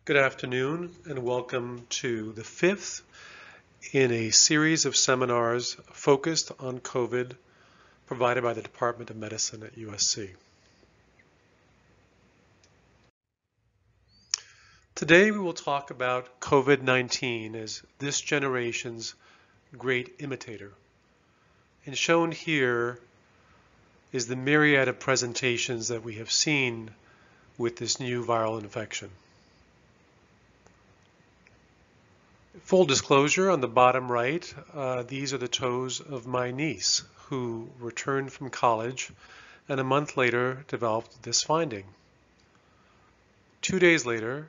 Good afternoon and welcome to the fifth in a series of seminars focused on COVID provided by the Department of Medicine at USC. Today we will talk about COVID-19 as this generation's great imitator. And shown here is the myriad of presentations that we have seen with this new viral infection. Full disclosure, on the bottom right, these are the toes of my niece who returned from college and a month later developed this finding. 2 days later,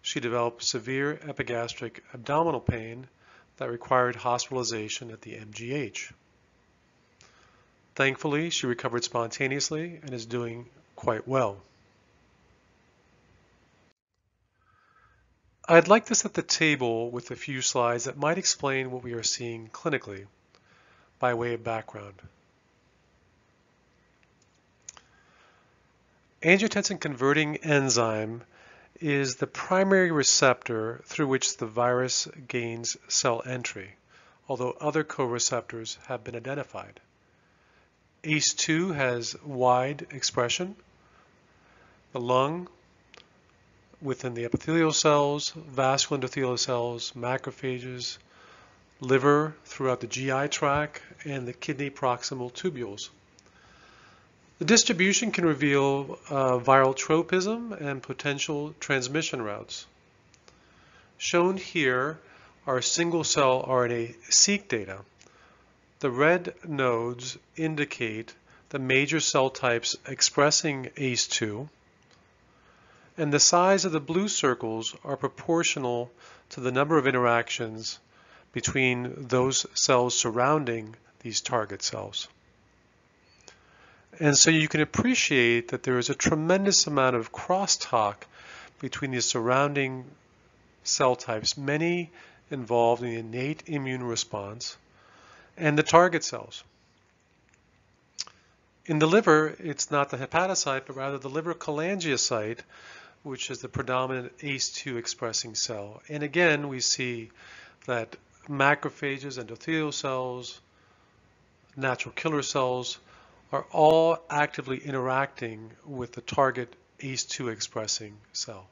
she developed severe epigastric abdominal pain that required hospitalization at the MGH. Thankfully, she recovered spontaneously and is doing quite well. I'd like to set the table with a few slides that might explain what we are seeing clinically by way of background. Angiotensin-converting enzyme is the primary receptor through which the virus gains cell entry, although other co-receptors have been identified. ACE2 has wide expression. The lung, within the epithelial cells, vascular endothelial cells, macrophages, liver throughout the GI tract, and the kidney proximal tubules. The distribution can reveal viral tropism and potential transmission routes. Shown here are single-cell RNA-seq data. The red nodes indicate the major cell types expressing ACE2, and the size of the blue circles are proportional to the number of interactions between those cells surrounding these target cells. And so you can appreciate that there is a tremendous amount of crosstalk between the surrounding cell types, many involved in the innate immune response, and the target cells. In the liver, it's not the hepatocyte, but rather the liver cholangiocyte, which is the predominant ACE2 expressing cell. And again, we see that macrophages, endothelial cells, natural killer cells are all actively interacting with the target ACE2 expressing cell.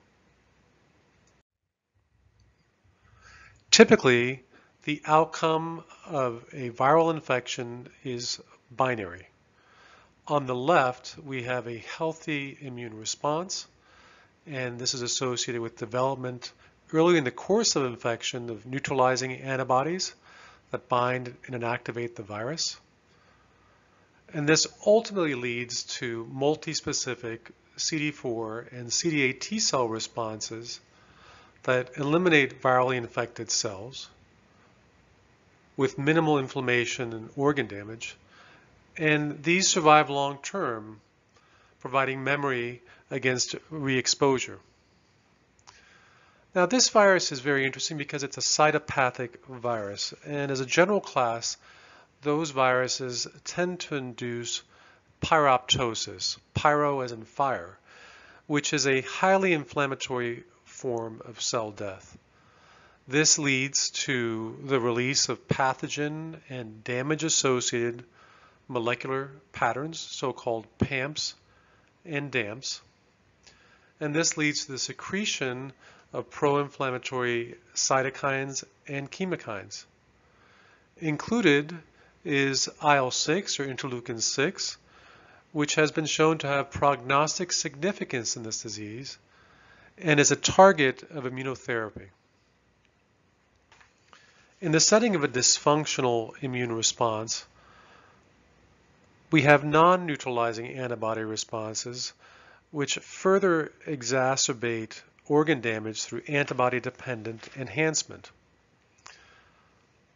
Typically, the outcome of a viral infection is binary. On the left, we have a healthy immune response, and this is associated with development early in the course of infection of neutralizing antibodies that bind and inactivate the virus. And this ultimately leads to multi-specific CD4 and CD8 T cell responses that eliminate virally infected cells with minimal inflammation and organ damage. And these survive long term, providing memory against re-exposure. Now, this virus is very interesting because it's a cytopathic virus, and as a general class, those viruses tend to induce pyroptosis, pyro as in fire, which is a highly inflammatory form of cell death. This leads to the release of pathogen and damage-associated molecular patterns, so-called PAMPs and DAMPs. And this leads to the secretion of pro-inflammatory cytokines and chemokines. Included is IL-6 or interleukin-6, which has been shown to have prognostic significance in this disease and is a target of immunotherapy. In the setting of a dysfunctional immune response, we have non-neutralizing antibody responses which further exacerbate organ damage through antibody-dependent enhancement.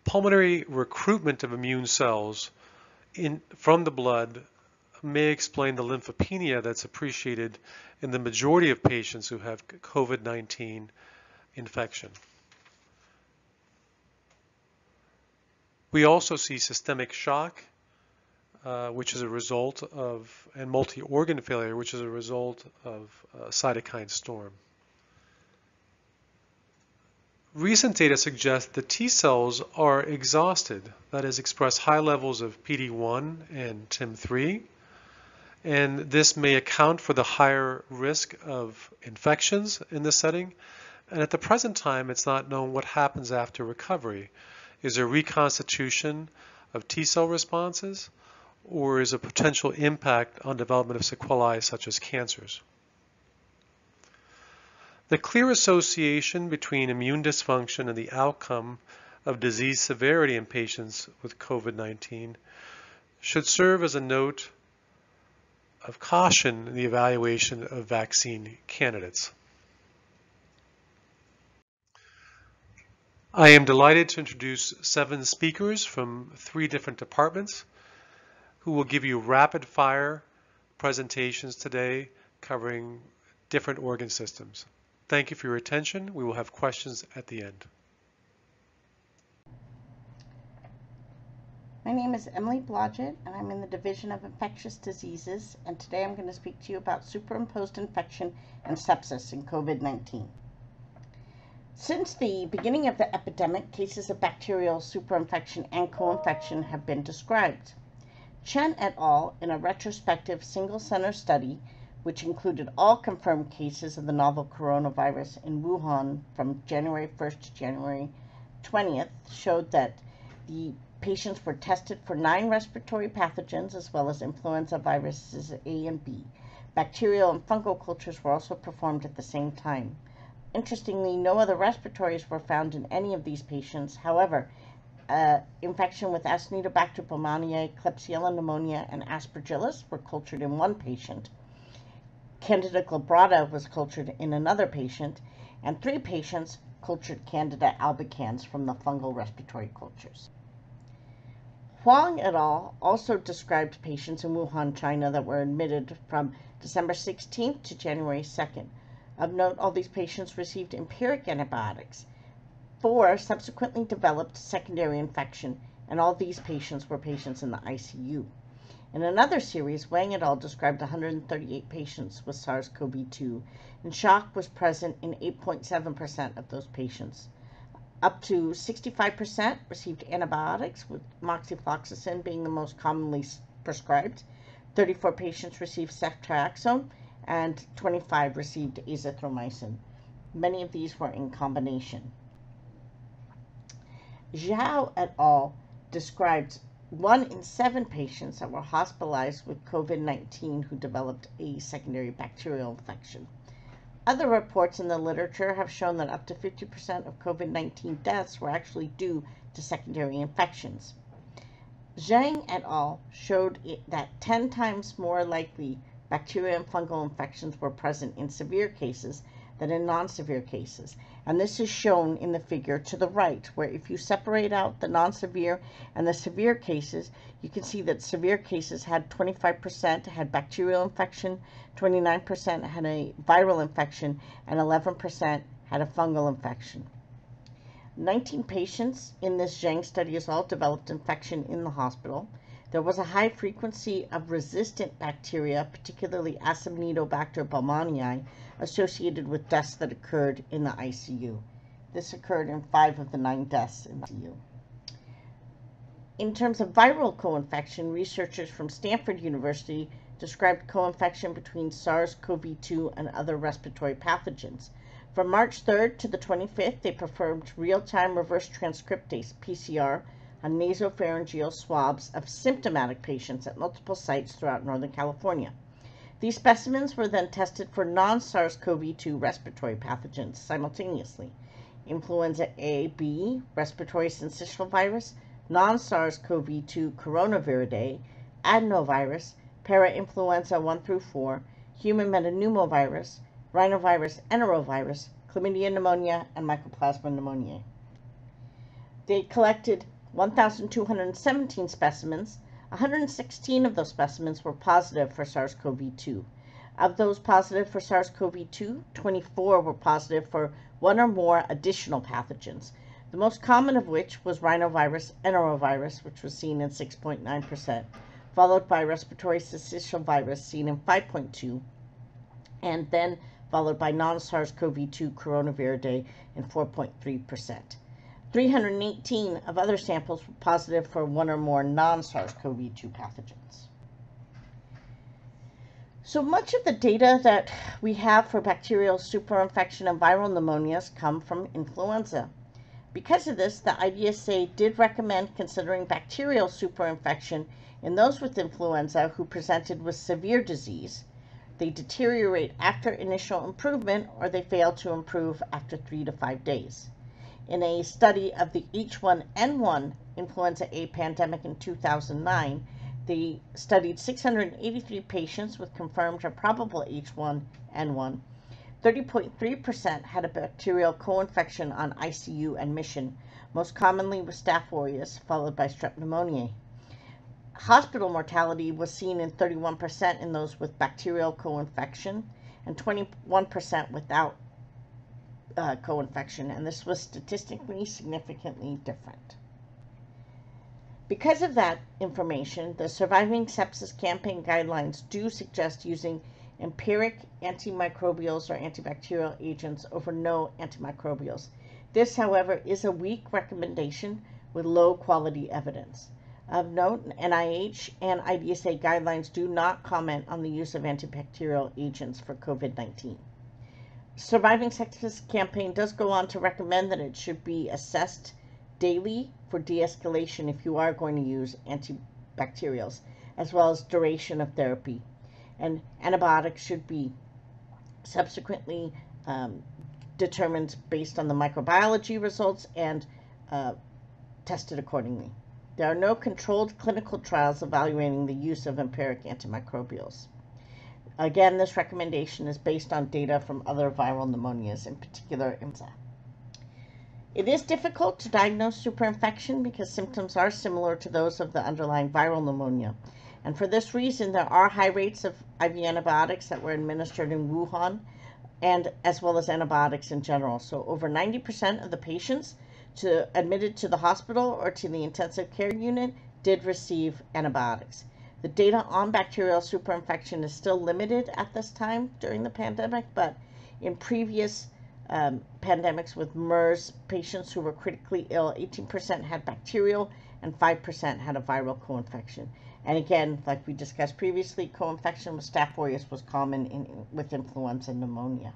Pulmonary recruitment of immune cells from the blood may explain the lymphopenia that's appreciated in the majority of patients who have COVID-19 infection. We also see systemic shock, which is a result of, and multi-organ failure, which is a result of a cytokine storm. Recent data suggest the T cells are exhausted, that is, express high levels of PD-1 and TIM-3, and this may account for the higher risk of infections in this setting. And at the present time, it's not known what happens after recovery. Is there reconstitution of T cell responses, or is a potential impact on development of sequelae such as cancers? The clear association between immune dysfunction and the outcome of disease severity in patients with COVID-19 should serve as a note of caution in the evaluation of vaccine candidates. I am delighted to introduce 7 speakers from 3 different departments who will give you rapid-fire presentations today covering different organ systems. Thank you for your attention. We will have questions at the end. My name is Emily Blodget, and I'm in the Division of Infectious Diseases, and today I'm going to speak to you about superimposed infection and sepsis in COVID-19. Since the beginning of the epidemic, cases of bacterial superinfection and co-infection have been described. Chen et al., in a retrospective single-center study, which included all confirmed cases of the novel coronavirus in Wuhan from January 1st to January 20th, showed that the patients were tested for 9 respiratory pathogens as well as influenza viruses A and B. Bacterial and fungal cultures were also performed at the same time. Interestingly, no other respiratories were found in any of these patients. However, infection with Acinetobacter baumannii, Klebsiella pneumonia, and Aspergillus were cultured in 1 patient. Candida glabrata was cultured in another patient, and 3 patients cultured Candida albicans from the fungal respiratory cultures. Huang et al. Also described patients in Wuhan, China that were admitted from December 16th to January 2nd. Of note, all these patients received empiric antibiotics. 4 subsequently developed secondary infection, and all these patients were patients in the ICU. In another series, Wang et al. Described 138 patients with SARS-CoV-2, and shock was present in 8.7% of those patients. Up to 65% received antibiotics, with moxifloxacin being the most commonly prescribed. 34 patients received ceftriaxone, and 25 received azithromycin. Many of these were in combination. Zhao et al. Described 1 in 7 patients that were hospitalized with COVID-19 who developed a secondary bacterial infection. Other reports in the literature have shown that up to 50% of COVID-19 deaths were actually due to secondary infections. Zhang et al. Showed that 10 times more likely bacterial and fungal infections were present in severe cases than in non-severe cases. And this is shown in the figure to the right, where if you separate out the non-severe and the severe cases, you can see that severe cases had 25% had bacterial infection, 29% had a viral infection, and 11% had a fungal infection. 19 patients in this Zhang study as well developed infection in the hospital. There was a high frequency of resistant bacteria, particularly Acinetobacter baumannii, associated with deaths that occurred in the ICU. This occurred in 5 of the 9 deaths in the ICU. In terms of viral co-infection, researchers from Stanford University described co-infection between SARS-CoV-2 and other respiratory pathogens. From March 3rd to the 25th, they performed real-time reverse transcriptase, PCR, on nasopharyngeal swabs of symptomatic patients at multiple sites throughout Northern California. These specimens were then tested for non-SARS-CoV-2 respiratory pathogens simultaneously: influenza A, B, respiratory syncytial virus, non-SARS-CoV-2 coronaviridae, adenovirus, parainfluenza 1 through 4, human metapneumovirus, rhinovirus, enterovirus, chlamydia pneumonia, and mycoplasma pneumoniae. They collected 1,217 specimens. 116 of those specimens were positive for SARS-CoV-2. Of those positive for SARS-CoV-2, 24 were positive for 1 or more additional pathogens, the most common of which was rhinovirus, enterovirus, which was seen in 6.9%, followed by respiratory syncytial virus seen in 5.2%, and then followed by non-SARS-CoV-2 coronaviridae in 4.3%. 318 of other samples were positive for one or more non-SARS-CoV-2 pathogens. So much of the data that we have for bacterial superinfection and viral pneumonias come from influenza. Because of this, the IDSA did recommend considering bacterial superinfection in those with influenza who presented with severe disease. They deteriorate after initial improvement, or they fail to improve after 3 to 5 days. In a study of the H1N1 influenza A pandemic in 2009, they studied 683 patients with confirmed or probable H1N1. 30.3% had a bacterial co-infection on ICU admission, most commonly with Staph aureus, followed by Strep pneumoniae. Hospital mortality was seen in 31% in those with bacterial co-infection and 21% without co-infection, and this was statistically significantly different. Because of that information, the Surviving Sepsis Campaign guidelines do suggest using empiric antimicrobials or antibacterial agents over no antimicrobials. This, however, is a weak recommendation with low quality evidence. Of note, NIH and IDSA guidelines do not comment on the use of antibacterial agents for COVID-19. Surviving Sepsis Campaign does go on to recommend that it should be assessed daily for de-escalation if you are going to use antibacterials, as well as duration of therapy. And antibiotics should be subsequently determined based on the microbiology results and tested accordingly. There are no controlled clinical trials evaluating the use of empiric antimicrobials. Again, this recommendation is based on data from other viral pneumonias, in particular influenza. It is difficult to diagnose superinfection because symptoms are similar to those of the underlying viral pneumonia. And for this reason, there are high rates of IV antibiotics that were administered in Wuhan, and as well as antibiotics in general. So over 90% of the patients admitted to the hospital or to the intensive care unit did receive antibiotics. The data on bacterial superinfection is still limited at this time during the pandemic, but in previous pandemics with MERS, patients who were critically ill, 18% had bacterial and 5% had a viral co-infection. And again, like we discussed previously, co-infection with Staph aureus was common with influenza pneumonia.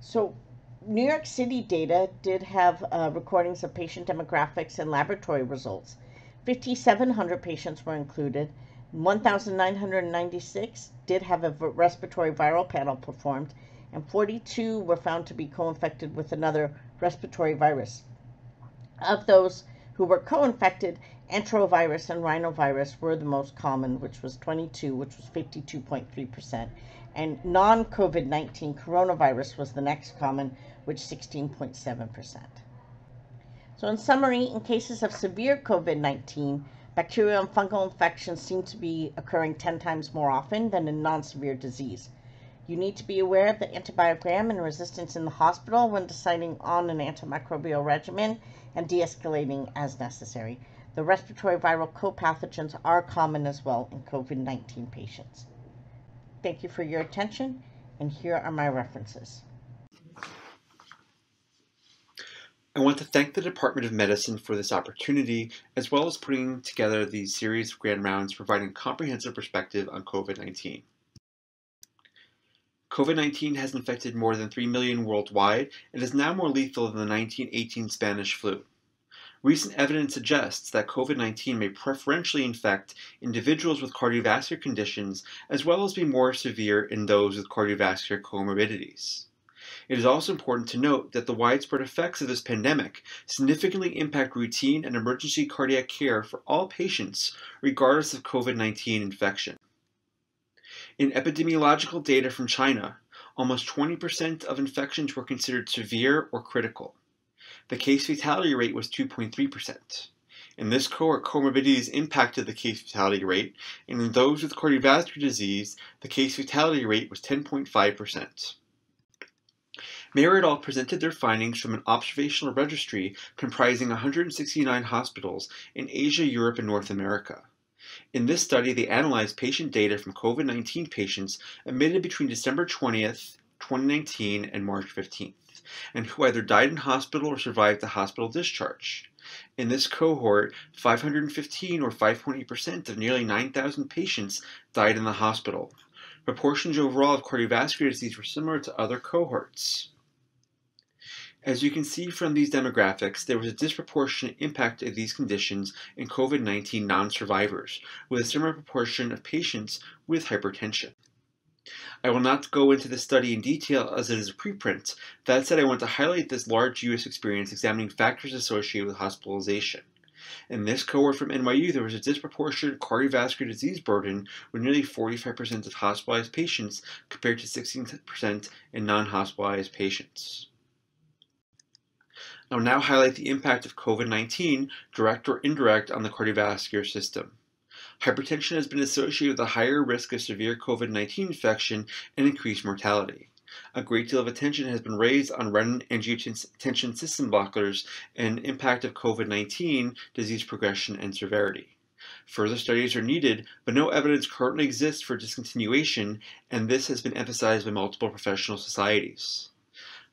So New York City data did have recordings of patient demographics and laboratory results. 5,700 patients were included. 1,996 did have a respiratory viral panel performed, and 42 were found to be co-infected with another respiratory virus. Of those who were co-infected, enterovirus and rhinovirus were the most common, which was 22, which was 52.3%, and non-COVID-19 coronavirus was the next common, which 16.7%. So in summary, in cases of severe COVID-19, bacterial and fungal infections seem to be occurring 10 times more often than in non-severe disease. You need to be aware of the antibiogram and resistance in the hospital when deciding on an antimicrobial regimen and de-escalating as necessary. The respiratory viral co-pathogens are common as well in COVID-19 patients. Thank you for your attention, and here are my references. I want to thank the Department of Medicine for this opportunity, as well as putting together these series of grand rounds providing a comprehensive perspective on COVID-19. COVID-19 has infected more than 3 million worldwide and is now more lethal than the 1918 Spanish flu. Recent evidence suggests that COVID-19 may preferentially infect individuals with cardiovascular conditions, as well as be more severe in those with cardiovascular comorbidities. It is also important to note that the widespread effects of this pandemic significantly impact routine and emergency cardiac care for all patients, regardless of COVID-19 infection. In epidemiological data from China, almost 20% of infections were considered severe or critical. The case fatality rate was 2.3%. In this cohort, comorbidities impacted the case fatality rate, and in those with cardiovascular disease, the case fatality rate was 10.5%. Mayer et al. Presented their findings from an observational registry comprising 169 hospitals in Asia, Europe, and North America. In this study, they analyzed patient data from COVID-19 patients admitted between December 20th, 2019 and March 15th, and who either died in hospital or survived the hospital discharge. In this cohort, 515 or 5.8% of nearly 9,000 patients died in the hospital. Proportions overall of cardiovascular disease were similar to other cohorts. As you can see from these demographics, there was a disproportionate impact of these conditions in COVID-19 non-survivors, with a similar proportion of patients with hypertension. I will not go into this study in detail as it is a preprint. That said, I want to highlight this large U.S. experience examining factors associated with hospitalization. In this cohort from NYU, there was a disproportionate cardiovascular disease burden with nearly 45% of hospitalized patients compared to 16% in non-hospitalized patients. I will now highlight the impact of COVID-19, direct or indirect, on the cardiovascular system. Hypertension has been associated with a higher risk of severe COVID-19 infection and increased mortality. A great deal of attention has been raised on renin-angiotensin system blockers and impact of COVID-19 disease progression and severity. Further studies are needed, but no evidence currently exists for discontinuation, and this has been emphasized by multiple professional societies.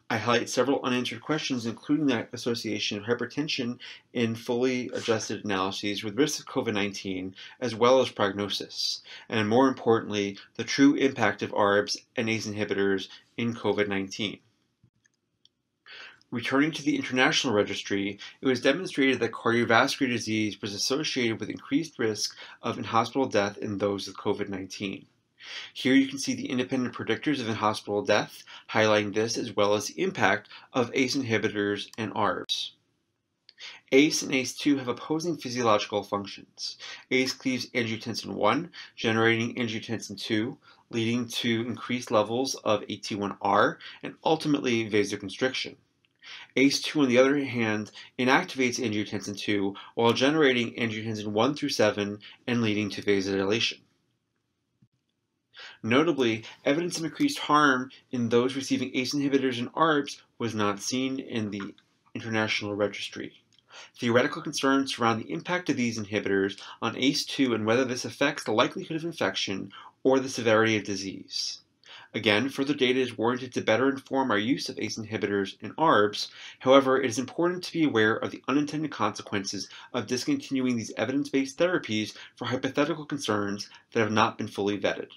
I highlight several unanswered questions, including the association of hypertension in fully adjusted analyses with risk of COVID-19, as well as prognosis, and more importantly, the true impact of ARBs and ACE inhibitors in COVID-19. Returning to the international registry, it was demonstrated that cardiovascular disease was associated with increased risk of in-hospital death in those with COVID-19. Here you can see the independent predictors of in-hospital death, highlighting this as well as the impact of ACE inhibitors and ARBs. ACE and ACE2 have opposing physiological functions. ACE cleaves angiotensin 1, generating angiotensin 2, leading to increased levels of AT1R and ultimately vasoconstriction. ACE2, on the other hand, inactivates angiotensin 2 while generating angiotensin 1 through 7 and leading to vasodilation. Notably, evidence of increased harm in those receiving ACE inhibitors and ARBs was not seen in the international registry. Theoretical concerns surround the impact of these inhibitors on ACE2 and whether this affects the likelihood of infection or the severity of disease. Again, further data is warranted to better inform our use of ACE inhibitors and ARBs. However, it is important to be aware of the unintended consequences of discontinuing these evidence-based therapies for hypothetical concerns that have not been fully vetted.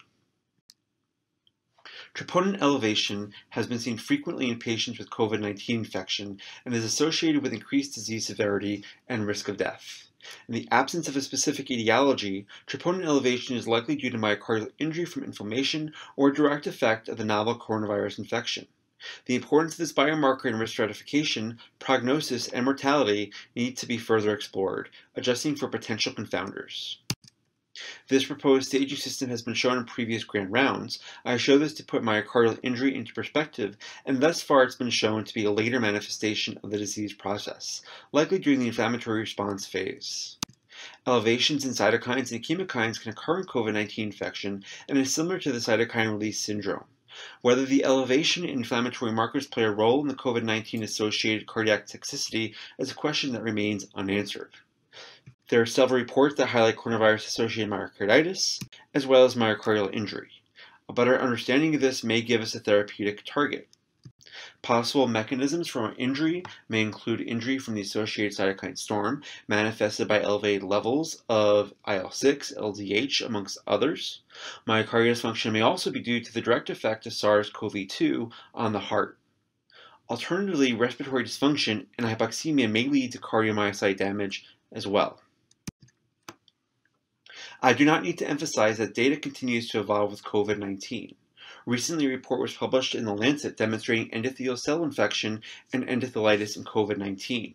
Troponin elevation has been seen frequently in patients with COVID-19 infection and is associated with increased disease severity and risk of death. In the absence of a specific etiology, troponin elevation is likely due to myocardial injury from inflammation or a direct effect of the novel coronavirus infection. The importance of this biomarker in risk stratification, prognosis, and mortality need to be further explored, adjusting for potential confounders. This proposed staging system has been shown in previous grand rounds. I show this to put myocardial injury into perspective, and thus far it's been shown to be a later manifestation of the disease process, likely during the inflammatory response phase. Elevations in cytokines and chemokines can occur in COVID-19 infection and is similar to the cytokine release syndrome. Whether the elevation in inflammatory markers play a role in the COVID-19 associated cardiac toxicity is a question that remains unanswered. There are several reports that highlight coronavirus-associated myocarditis, as well as myocardial injury. A better understanding of this may give us a therapeutic target. Possible mechanisms for injury may include injury from the associated cytokine storm, manifested by elevated levels of IL-6, LDH, amongst others. Myocardial dysfunction may also be due to the direct effect of SARS-CoV-2 on the heart. Alternatively, respiratory dysfunction and hypoxemia may lead to cardiomyocyte damage as well. I do not need to emphasize that data continues to evolve with COVID-19. Recently, a report was published in The Lancet demonstrating endothelial cell infection and endothelitis in COVID-19.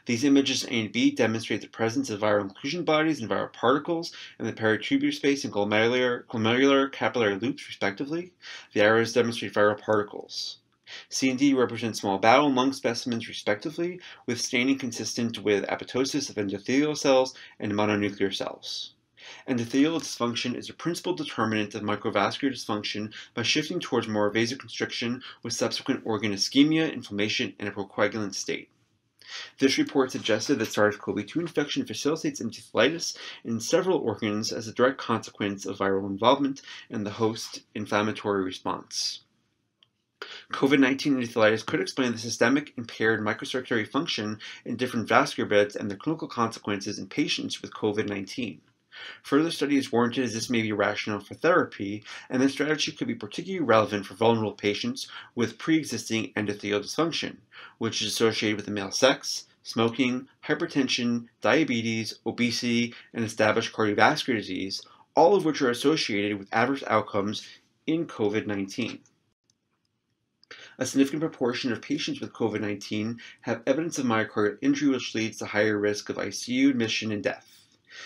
These images A and B demonstrate the presence of viral inclusion bodies and viral particles in the peritubular space and glomerular capillary loops, respectively. The arrows demonstrate viral particles. C and D represent small bowel and lung specimens, respectively, with staining consistent with apoptosis of endothelial cells and mononuclear cells. Endothelial dysfunction is a principal determinant of microvascular dysfunction by shifting towards more vasoconstriction with subsequent organ ischemia, inflammation, and a procoagulant state. This report suggested that SARS-CoV-2 infection facilitates encephalitis in several organs as a direct consequence of viral involvement and the host inflammatory response. COVID-19 encephalitis could explain the systemic impaired microcirculatory function in different vascular beds and the clinical consequences in patients with COVID-19. Further study is warranted as this may be rational for therapy, and this strategy could be particularly relevant for vulnerable patients with pre-existing endothelial dysfunction, which is associated with the male sex, smoking, hypertension, diabetes, obesity, and established cardiovascular disease, all of which are associated with adverse outcomes in COVID-19. A significant proportion of patients with COVID-19 have evidence of myocardial injury, which leads to higher risk of ICU admission and death.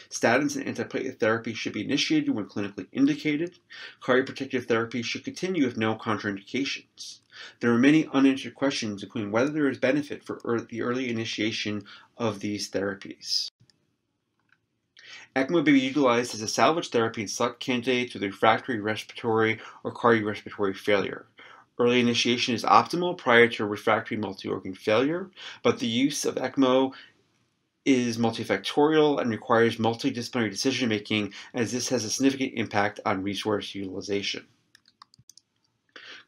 Statins and antiplatelet therapy should be initiated when clinically indicated. Cardioprotective therapy should continue with no contraindications. There are many unanswered questions, including whether there is benefit for the early initiation of these therapies. ECMO may be utilized as a salvage therapy in select candidates with refractory respiratory or cardiorespiratory failure. Early initiation is optimal prior to refractory multi-organ failure, but the use of ECMO is multifactorial and requires multidisciplinary decision-making, as this has a significant impact on resource utilization.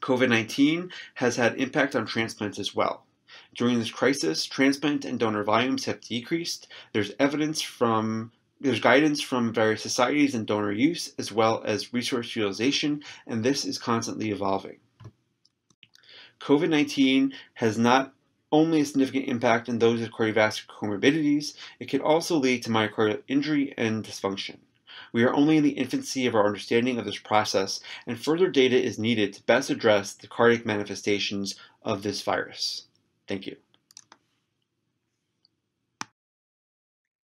COVID-19 has had impact on transplants as well. During this crisis, transplant and donor volumes have decreased. There's guidance from various societies in donor use, as well as resource utilization, and this is constantly evolving. COVID-19 has not only a significant impact on those with cardiovascular comorbidities, it can also lead to myocardial injury and dysfunction. We are only in the infancy of our understanding of this process, and further data is needed to best address the cardiac manifestations of this virus. Thank you.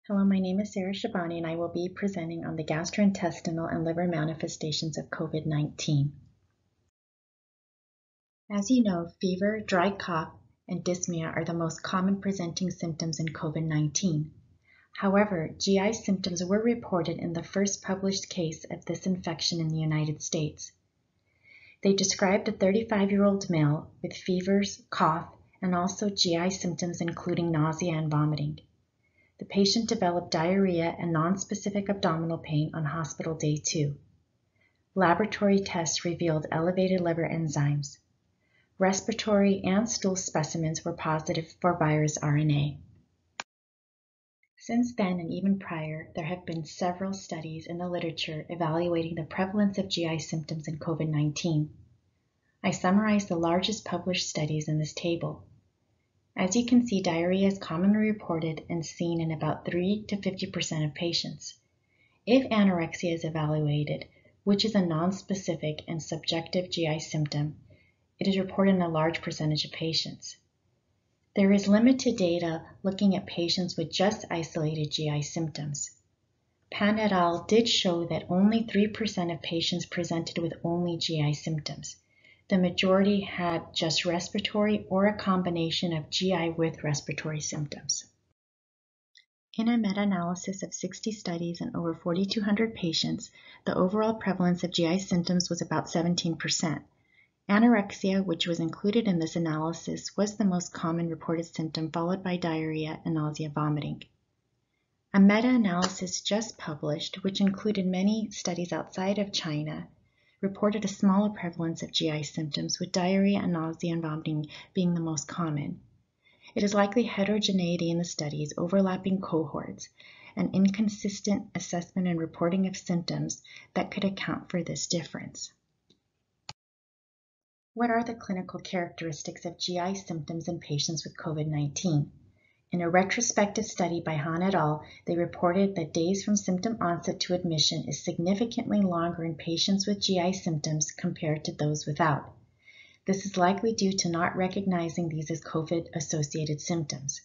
Hello, my name is Sheibani, and I will be presenting on the gastrointestinal and liver manifestations of COVID-19. As you know, fever, dry cough, and dyspnea are the most common presenting symptoms in COVID-19. However, GI symptoms were reported in the first published case of this infection in the United States. They described a 35-year-old male with fevers, cough, and also GI symptoms including nausea and vomiting. The patient developed diarrhea and nonspecific abdominal pain on hospital day 2. Laboratory tests revealed elevated liver enzymes. Respiratory and stool specimens were positive for virus RNA. Since then, and even prior, there have been several studies in the literature evaluating the prevalence of GI symptoms in COVID-19. I summarize the largest published studies in this table. As you can see, diarrhea is commonly reported and seen in about 3 to 50% of patients. If anorexia is evaluated, which is a nonspecific and subjective GI symptom, it is reported in a large percentage of patients. There is limited data looking at patients with just isolated GI symptoms. Pan et al. Did show that only 3% of patients presented with only GI symptoms. The majority had just respiratory or a combination of GI with respiratory symptoms. In a meta-analysis of 60 studies and over 4,200 patients, the overall prevalence of GI symptoms was about 17%. Anorexia, which was included in this analysis, was the most common reported symptom, followed by diarrhea and nausea vomiting. A meta-analysis just published, which included many studies outside of China, reported a smaller prevalence of GI symptoms, with diarrhea and nausea and vomiting being the most common. It is likely heterogeneity in the studies, overlapping cohorts, and inconsistent assessment and reporting of symptoms that could account for this difference. What are the clinical characteristics of GI symptoms in patients with COVID-19? In a retrospective study by Han et al., they reported that days from symptom onset to admission is significantly longer in patients with GI symptoms compared to those without. This is likely due to not recognizing these as COVID-associated symptoms.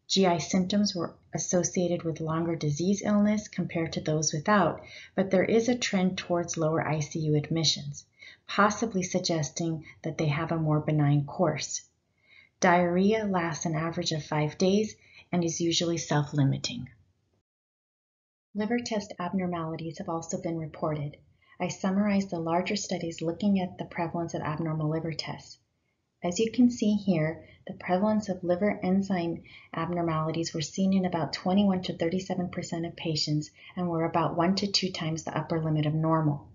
GI symptoms were associated with longer disease illness compared to those without, but there is a trend towards lower ICU admissions, possibly suggesting that they have a more benign course. Diarrhea lasts an average of 5 days and is usually self-limiting. Liver test abnormalities have also been reported. I summarized the larger studies looking at the prevalence of abnormal liver tests. As you can see here, the prevalence of liver enzyme abnormalities were seen in about 21 to 37% of patients and were about 1 to 2 times the upper limit of normal.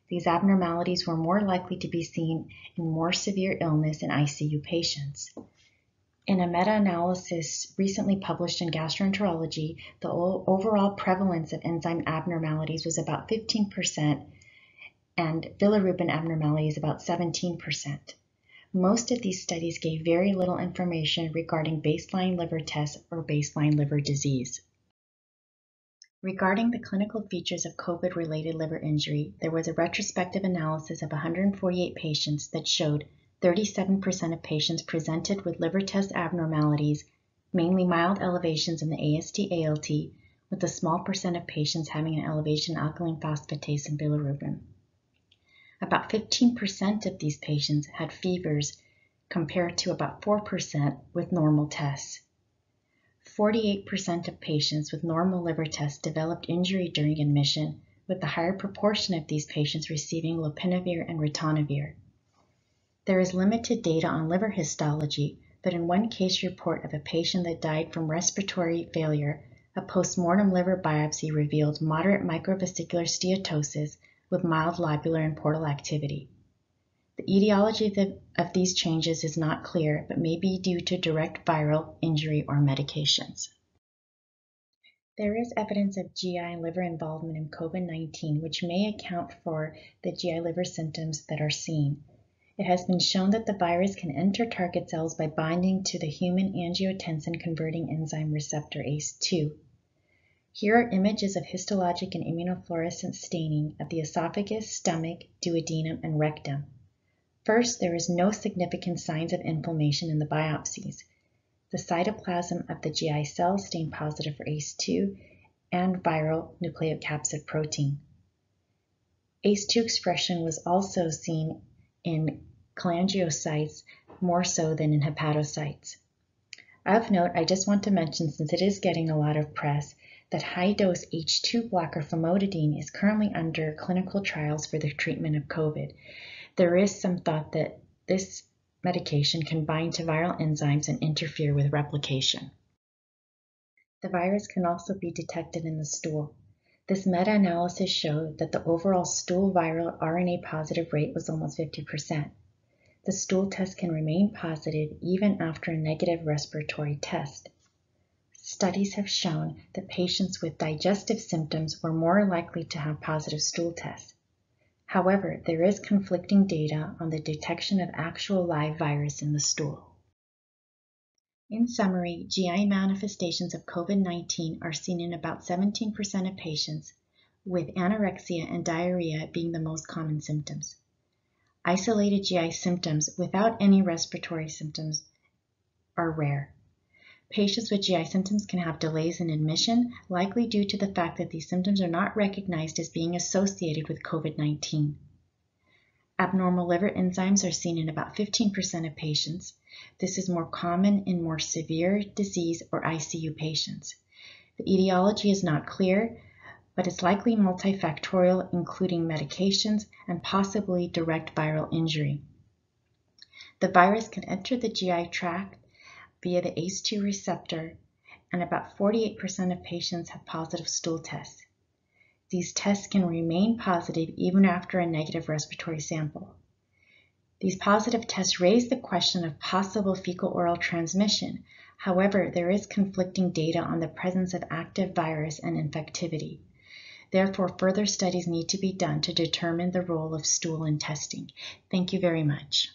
These abnormalities were more likely to be seen in more severe illness in ICU patients. In a meta-analysis recently published in Gastroenterology, the overall prevalence of enzyme abnormalities was about 15% and bilirubin abnormalities about 17%. Most of these studies gave very little information regarding baseline liver tests or baseline liver disease. Regarding the clinical features of COVID-related liver injury, there was a retrospective analysis of 148 patients that showed 37% of patients presented with liver test abnormalities, mainly mild elevations in the AST/ALT, with a small percent of patients having an elevation in alkaline phosphatase and bilirubin. About 15% of these patients had fevers compared to about 4% with normal tests. 48% of patients with normal liver tests developed injury during admission, with a higher proportion of these patients receiving lopinavir and ritonavir. There is limited data on liver histology, but in one case report of a patient that died from respiratory failure, a post-mortem liver biopsy revealed moderate microvesicular steatosis with mild lobular and portal activity. The etiology of these changes is not clear, but may be due to direct viral injury or medications. There is evidence of GI and liver involvement in COVID-19, which may account for the GI liver symptoms that are seen. It has been shown that the virus can enter target cells by binding to the human angiotensin-converting enzyme receptor ACE2. Here are images of histologic and immunofluorescent staining of the esophagus, stomach, duodenum, and rectum. First, there is no significant signs of inflammation in the biopsies. The cytoplasm of the GI cells stained positive for ACE2 and viral nucleocapsid protein. ACE2 expression was also seen in cholangiocytes more so than in hepatocytes. Of note, I just want to mention, since it is getting a lot of press, that high-dose H2 blocker famotidine is currently under clinical trials for the treatment of COVID. There is some thought that this medication can bind to viral enzymes and interfere with replication. The virus can also be detected in the stool. This meta-analysis showed that the overall stool viral RNA positive rate was almost 50%. The stool test can remain positive even after a negative respiratory test. Studies have shown that patients with digestive symptoms were more likely to have positive stool tests. However, there is conflicting data on the detection of actual live virus in the stool. In summary, GI manifestations of COVID-19 are seen in about 17% of patients, with anorexia and diarrhea being the most common symptoms. Isolated GI symptoms without any respiratory symptoms are rare. Patients with GI symptoms can have delays in admission, likely due to the fact that these symptoms are not recognized as being associated with COVID-19. Abnormal liver enzymes are seen in about 15% of patients. This is more common in more severe disease or ICU patients. The etiology is not clear, but it's likely multifactorial, including medications and possibly direct viral injury. The virus can enter the GI tract via the ACE2 receptor, and about 48% of patients have positive stool tests. These tests can remain positive even after a negative respiratory sample. These positive tests raise the question of possible fecal-oral transmission. However, there is conflicting data on the presence of active virus and infectivity. Therefore, further studies need to be done to determine the role of stool in testing. Thank you very much.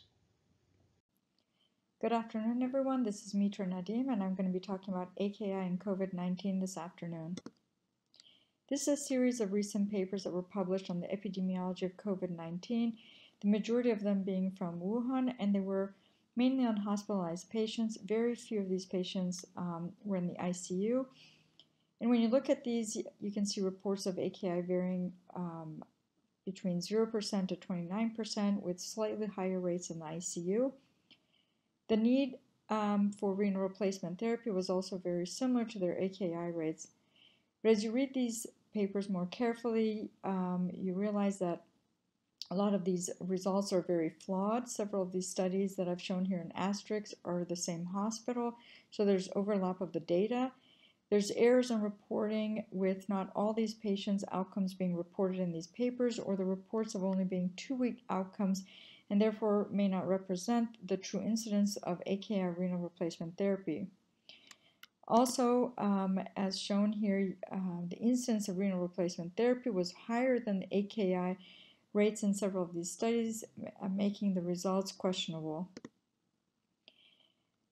Good afternoon, everyone. This is Mitra Nadim, and I'm going to be talking about AKI and COVID-19 this afternoon. This is a series of recent papers that were published on the epidemiology of COVID-19, the majority of them being from Wuhan, and they were mainly on hospitalized patients. Very few of these patients were in the ICU. And when you look at these, you can see reports of AKI varying between 0% to 29%, with slightly higher rates in the ICU. The need for renal replacement therapy was also very similar to their AKI rates. But as you read these papers more carefully, you realize that A lot of these results are very flawed. Several of these studies that I've shown here in asterisks are the same hospital, so there's overlap of the data. There's errors in reporting, with not all these patients' outcomes being reported in these papers, or the reports of only being 2-week outcomes, and therefore may not represent the true incidence of AKI renal replacement therapy. Also, as shown here, the incidence of renal replacement therapy was higher than the AKI rates in several of these studies, making the results questionable.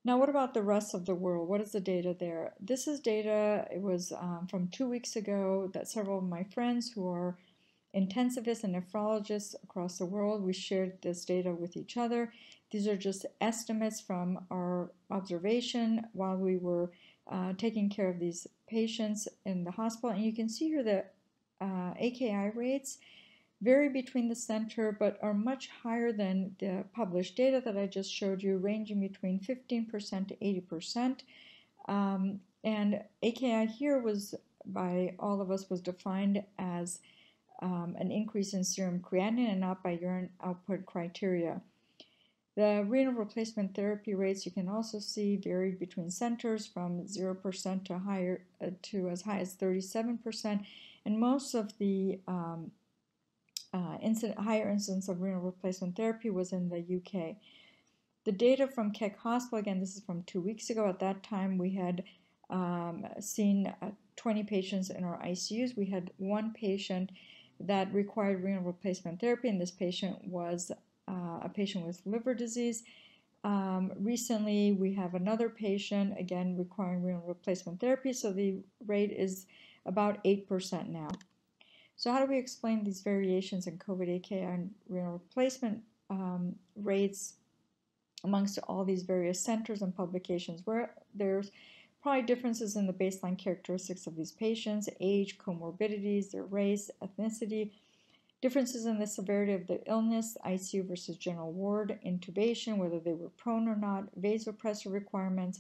Now, what about the rest of the world? What is the data there? This is data, it was from 2 weeks ago, that several of my friends who are intensivists and nephrologists across the world, we shared this data with each other. These are just estimates from our observation while we were taking care of these patients in the hospital. And you can see here the AKI rates vary between the center, but are much higher than the published data that I just showed you, ranging between 15% to 80%. And AKI here was, by all of us, was defined as an increase in serum creatinine and not by urine output criteria. The renal replacement therapy rates, you can also see, varied between centers from 0% to higher to as high as 37%, and most of the higher incidence of renal replacement therapy was in the UK. The data from Keck Hospital, again, this is from 2 weeks ago. At that time, we had seen 20 patients in our ICUs. We had one patient that required renal replacement therapy, and this patient was a patient with liver disease. Recently, we have another patient, again, requiring renal replacement therapy, so the rate is about 8% now. So how do we explain these variations in COVID AKI and renal replacement rates amongst all these various centers and publications, where there's probably differences in the baseline characteristics of these patients, age, comorbidities, their race, ethnicity, differences in the severity of the illness, ICU versus general ward, intubation, whether they were prone or not, vasopressor requirements.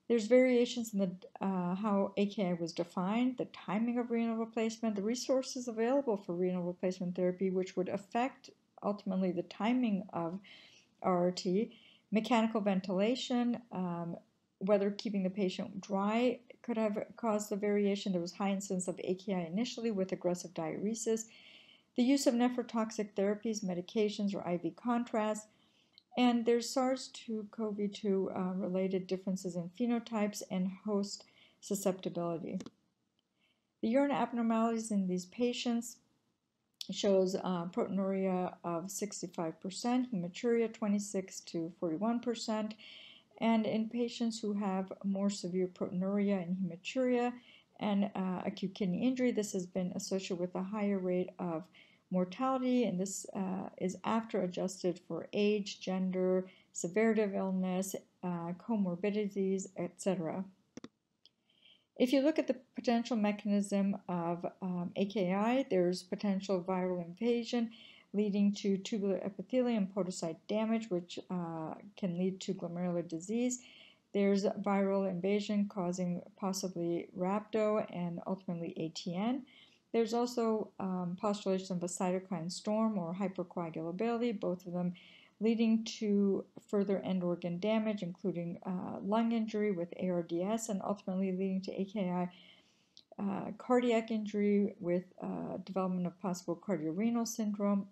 There's variations in the how AKI was defined, the timing of renal replacement, the resources available for renal replacement therapy, which would affect ultimately the timing of RRT, mechanical ventilation, whether keeping the patient dry could have caused the variation. There was high incidence of AKI initially with aggressive diuresis, the use of nephrotoxic therapies, medications, or IV contrast, and there's SARS-CoV-2 related differences in phenotypes and host susceptibility. The urine abnormalities in these patients shows proteinuria of 65%, hematuria 26 to 41%, and in patients who have more severe proteinuria and hematuria and acute kidney injury, this has been associated with a higher rate of mortality, and this is after adjusted for age, gender, severity of illness, comorbidities, etc. If you look at the potential mechanism of AKI, there's potential viral invasion leading to tubular epithelium podocyte damage, which can lead to glomerular disease. There's viral invasion causing possibly rhabdo and ultimately ATN. There's also postulation of a cytokine storm or hypercoagulability, both of them leading to further end organ damage, including lung injury with ARDS, and ultimately leading to AKI cardiac injury with development of possible cardiorenal syndrome.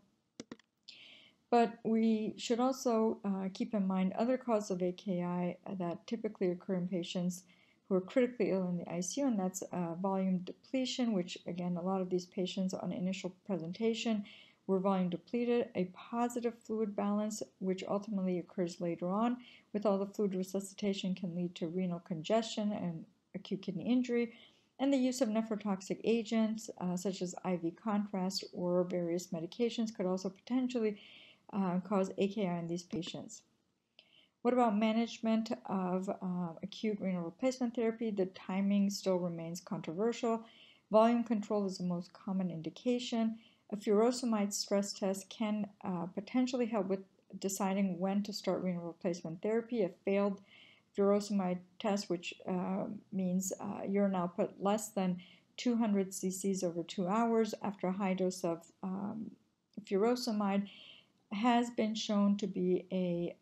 But we should also keep in mind other causes of AKI that typically occur in patients who are critically ill in the ICU, and that's volume depletion, which again, a lot of these patients on initial presentation were volume depleted, a positive fluid balance, which ultimately occurs later on with all the fluid resuscitation, can lead to renal congestion and acute kidney injury, and the use of nephrotoxic agents such as IV contrast or various medications could also potentially cause AKI in these patients. What about management of acute renal replacement therapy? The timing still remains controversial. Volume control is the most common indication. A furosemide stress test can potentially help with deciding when to start renal replacement therapy. A failed furosemide test, which means urine output less than 200 cc's over 2 hours after a high dose of furosemide has been shown to be a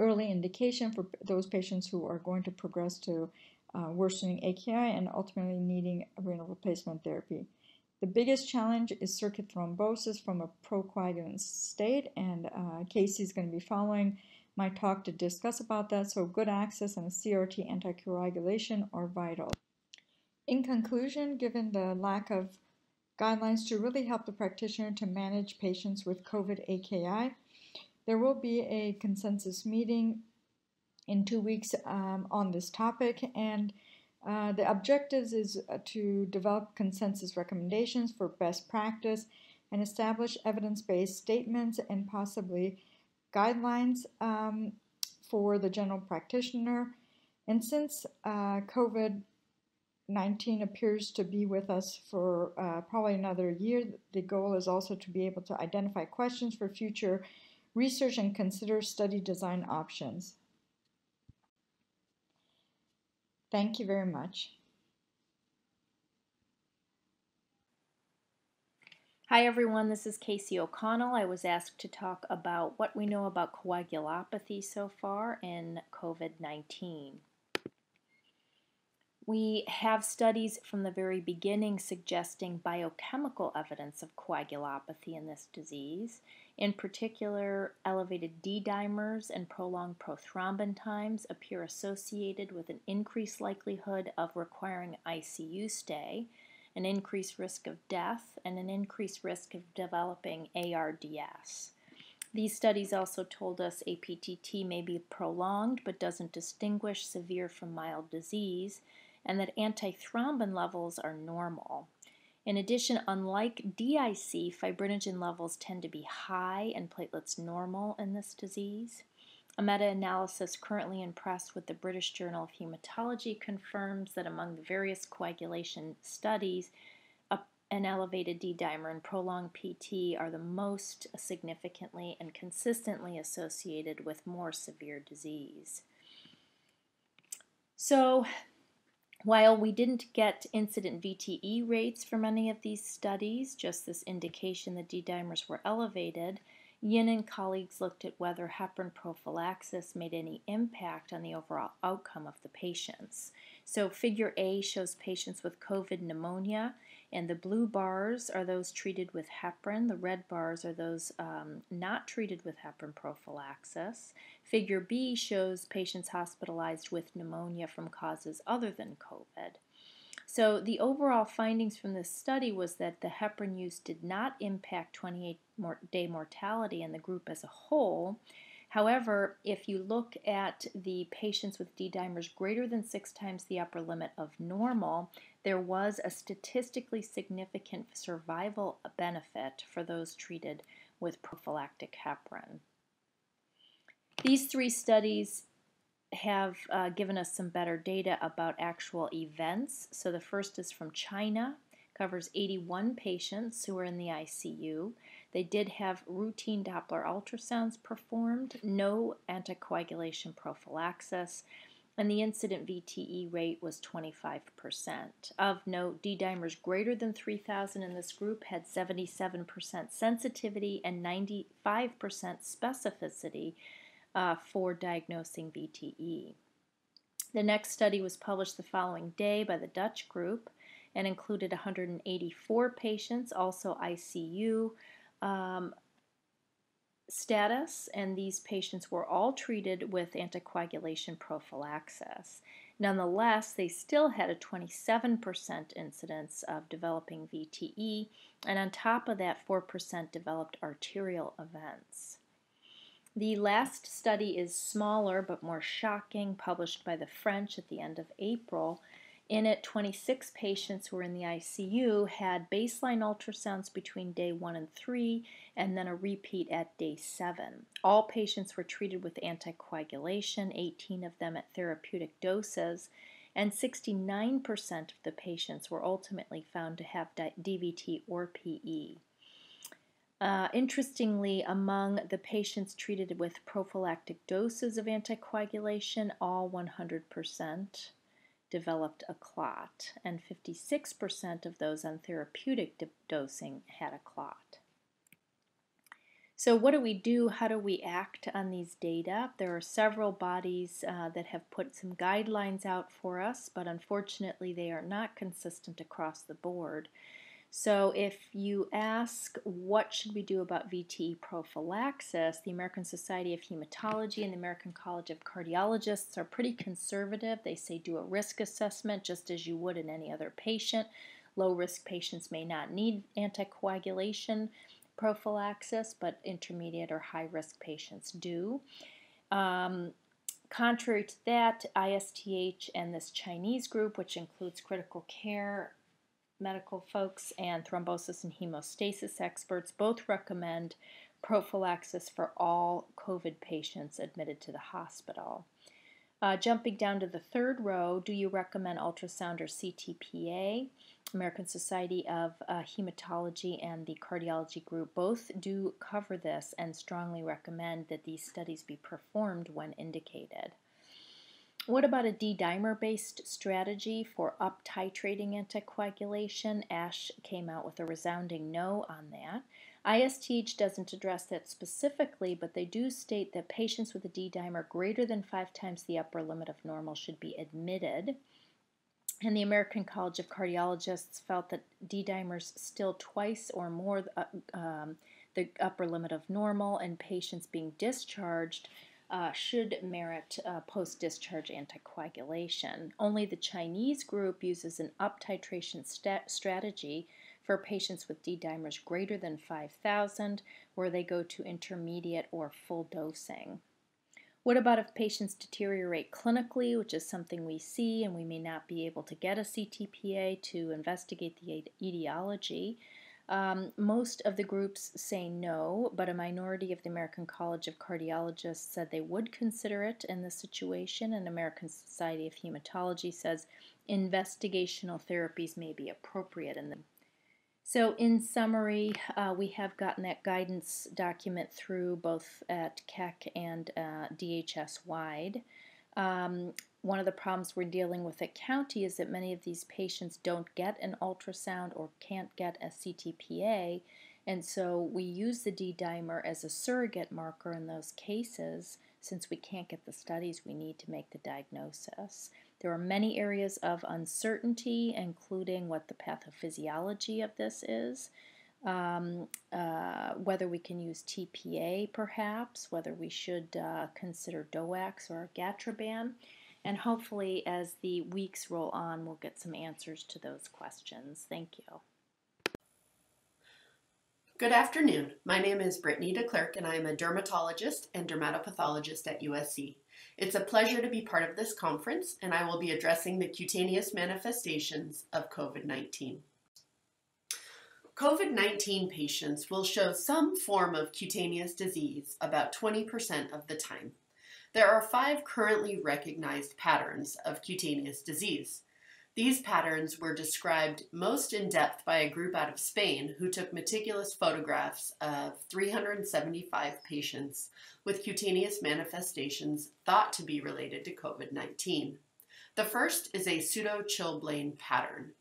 early indication for those patients who are going to progress to worsening AKI and ultimately needing renal replacement therapy. The biggest challenge is circuit thrombosis from a procoagulant state, and Casey is going to be following my talk to discuss about that, so good access and a CRT anticoagulation are vital. In conclusion, given the lack of guidelines to really help the practitioner to manage patients with COVID AKI, there will be a consensus meeting in 2 weeks on this topic, and the objectives is to develop consensus recommendations for best practice and establish evidence-based statements and possibly guidelines for the general practitioner. And since COVID-19 appears to be with us for probably another year, the goal is also to be able to identify questions for future research and consider study design options. Thank you very much. Hi everyone, this is Casey O'Connell. I was asked to talk about what we know about coagulopathy so far in COVID-19. We have studies from the very beginning suggesting biochemical evidence of coagulopathy in this disease. In particular, elevated D-dimers and prolonged prothrombin times appear associated with an increased likelihood of requiring ICU stay, an increased risk of death, and an increased risk of developing ARDS. These studies also told us APTT may be prolonged but doesn't distinguish severe from mild disease, and that antithrombin levels are normal. In addition, unlike DIC, fibrinogen levels tend to be high and platelets normal in this disease. A meta-analysis currently in press with the British Journal of Hematology confirms that among the various coagulation studies, an elevated D-dimer and prolonged PT are the most significantly and consistently associated with more severe disease. So, while we didn't get incident VTE rates from any of these studies, just this indication that D-dimers were elevated, Yin and colleagues looked at whether heparin prophylaxis made any impact on the overall outcome of the patients. So figure A shows patients with COVID pneumonia, and the blue bars are those treated with heparin. The red bars are those not treated with heparin prophylaxis. Figure B shows patients hospitalized with pneumonia from causes other than COVID. So the overall findings from this study was that the heparin use did not impact 28-day mortality in the group as a whole. However, if you look at the patients with D-dimers greater than 6 times the upper limit of normal, there was a statistically significant survival benefit for those treated with prophylactic heparin. These 3 studies have given us some better data about actual events. So the first is from China, covers 81 patients who were in the ICU. They did have routine Doppler ultrasounds performed, no anticoagulation prophylaxis, and the incident VTE rate was 25%. Of note, D-dimers greater than 3,000 in this group had 77% sensitivity and 95% specificity for diagnosing VTE. The next study was published the following day by the Dutch group and included 184 patients, also ICU status, and these patients were all treated with anticoagulation prophylaxis. Nonetheless, they still had a 27% incidence of developing VTE, and on top of that, 4% developed arterial events. The last study is smaller but more shocking, published by the French at the end of April. In it, 26 patients who were in the ICU had baseline ultrasounds between day 1 and 3, and then a repeat at day 7. All patients were treated with anticoagulation, 18 of them at therapeutic doses, and 69% of the patients were ultimately found to have DVT or PE. Interestingly, among the patients treated with prophylactic doses of anticoagulation, all 100% developed a clot, and 56% of those on therapeutic dosing had a clot. So what do we do? How do we act on these data? There are several bodies that have put some guidelines out for us, but unfortunately they are not consistent across the board. So if you ask what should we do about VTE prophylaxis, the American Society of Hematology and the American College of Cardiologists are pretty conservative. They say do a risk assessment just as you would in any other patient. Low-risk patients may not need anticoagulation prophylaxis, but intermediate or high-risk patients do. Contrary to that, ISTH and this Chinese group, which includes critical care medical folks and thrombosis and hemostasis experts, both recommend prophylaxis for all COVID patients admitted to the hospital. Jumping down to the third row, do you recommend ultrasound or CTPA? American Society of Hematology and the Cardiology Group both do cover this and strongly recommend that these studies be performed when indicated. What about a D-dimer-based strategy for up-titrating anticoagulation? ASH came out with a resounding no on that. ISTH doesn't address that specifically, but they do state that patients with a D-dimer greater than 5 times the upper limit of normal should be admitted. And the American College of Cardiologists felt that D-dimers still twice or more the upper limit of normal, and patients being discharged should merit post-discharge anticoagulation. Only the Chinese group uses an up-titration strategy for patients with D-dimers greater than 5,000, where they go to intermediate or full dosing. What about if patients deteriorate clinically, which is something we see, and we may not be able to get a CTPA to investigate the etiology? Most of the groups say no, but a minority of the American College of Cardiologists said they would consider it in this situation, and American Society of Hematology says investigational therapies may be appropriate in them. So in summary, we have gotten that guidance document through both at Keck and DHS-wide. One of the problems we're dealing with at County is that many of these patients don't get an ultrasound or can't get a CTPA, and so we use the D-dimer as a surrogate marker in those cases. Since we can't get the studies we need to make the diagnosis. There are many areas of uncertainty, including what the pathophysiology of this is, whether we can use TPA perhaps, whether we should consider DOACs or Gatraban, and hopefully as the weeks roll on we'll get some answers to those questions. Thank you. Good afternoon. My name is Brittany DeClercq and I am a dermatologist and dermatopathologist at USC. It's a pleasure to be part of this conference, and I will be addressing the cutaneous manifestations of COVID-19. COVID-19 patients will show some form of cutaneous disease about 20% of the time. There are 5 currently recognized patterns of cutaneous disease. These patterns were described most in depth by a group out of Spain who took meticulous photographs of 375 patients with cutaneous manifestations thought to be related to COVID-19. The first is a pseudo-chilblain pattern.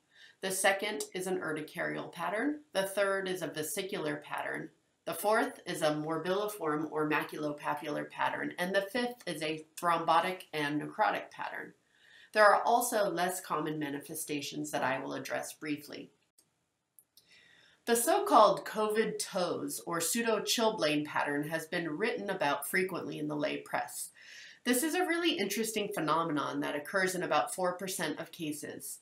The second is an urticarial pattern. The third is a vesicular pattern. The fourth is a morbilliform or maculopapular pattern. And the fifth is a thrombotic and necrotic pattern. There are also less common manifestations that I will address briefly. The so-called COVID toes or pseudo-chilblain pattern has been written about frequently in the lay press. This is a really interesting phenomenon that occurs in about 4% of cases.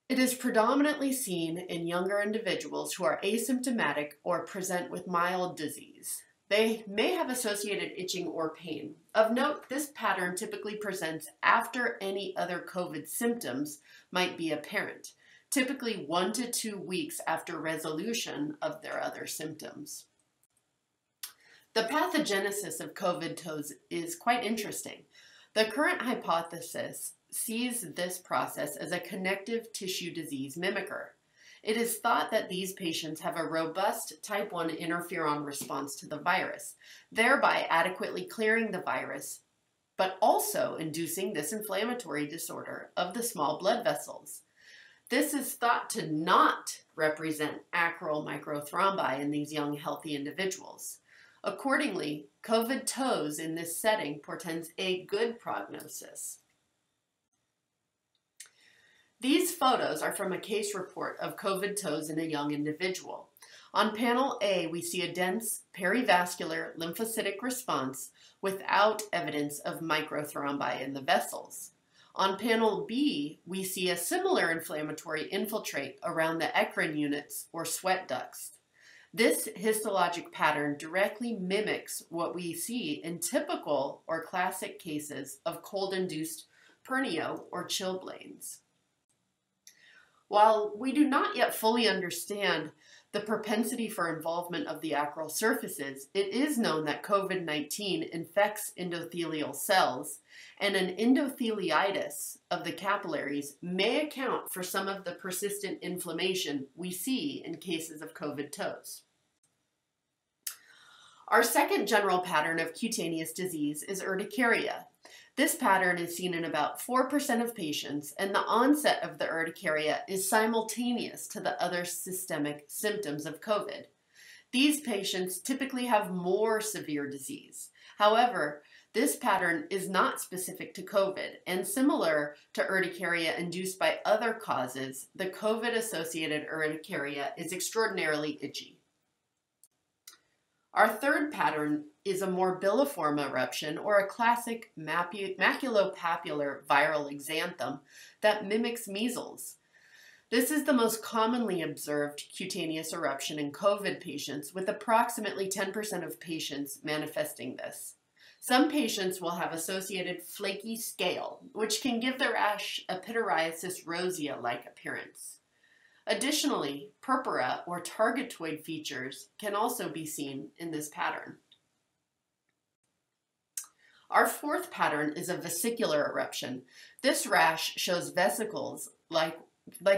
It is predominantly seen in younger individuals who are asymptomatic or present with mild disease. They may have associated itching or pain. Of note, this pattern typically presents after any other COVID symptoms might be apparent, typically 1 to 2 weeks after resolution of their other symptoms. The pathogenesis of COVID toes is quite interesting. The current hypothesis sees this process as a connective tissue disease mimicker. It is thought that these patients have a robust type 1 interferon response to the virus, thereby adequately clearing the virus, but also inducing this inflammatory disorder of the small blood vessels. This is thought to not represent acral microthrombi in these young, healthy individuals. Accordingly, COVID-TOES in this setting portends a good prognosis. These photos are from a case report of COVID-TOES in a young individual. On panel A, we see a dense perivascular lymphocytic response without evidence of microthrombi in the vessels. On panel B, we see a similar inflammatory infiltrate around the eccrine units or sweat ducts. This histologic pattern directly mimics what we see in typical or classic cases of cold-induced pernio or chilblains. While we do not yet fully understand the propensity for involvement of the acral surfaces, it is known that COVID-19 infects endothelial cells, and an endotheliitis of the capillaries may account for some of the persistent inflammation we see in cases of COVID-TOES. Our second general pattern of cutaneous disease is urticaria. This pattern is seen in about 4% of patients, and the onset of the urticaria is simultaneous to the other systemic symptoms of COVID. These patients typically have more severe disease. However, this pattern is not specific to COVID, and similar to urticaria induced by other causes, the COVID-associated urticaria is extraordinarily itchy. Our third pattern is a morbilliform eruption, or a classic maculopapular viral exanthem that mimics measles. This is the most commonly observed cutaneous eruption in COVID patients, with approximately 10% of patients manifesting this. Some patients will have associated flaky scale, which can give the rash a pityriasis rosea-like appearance. Additionally, purpura or targetoid features can also be seen in this pattern. Our fourth pattern is a vesicular eruption. This rash shows vesicles like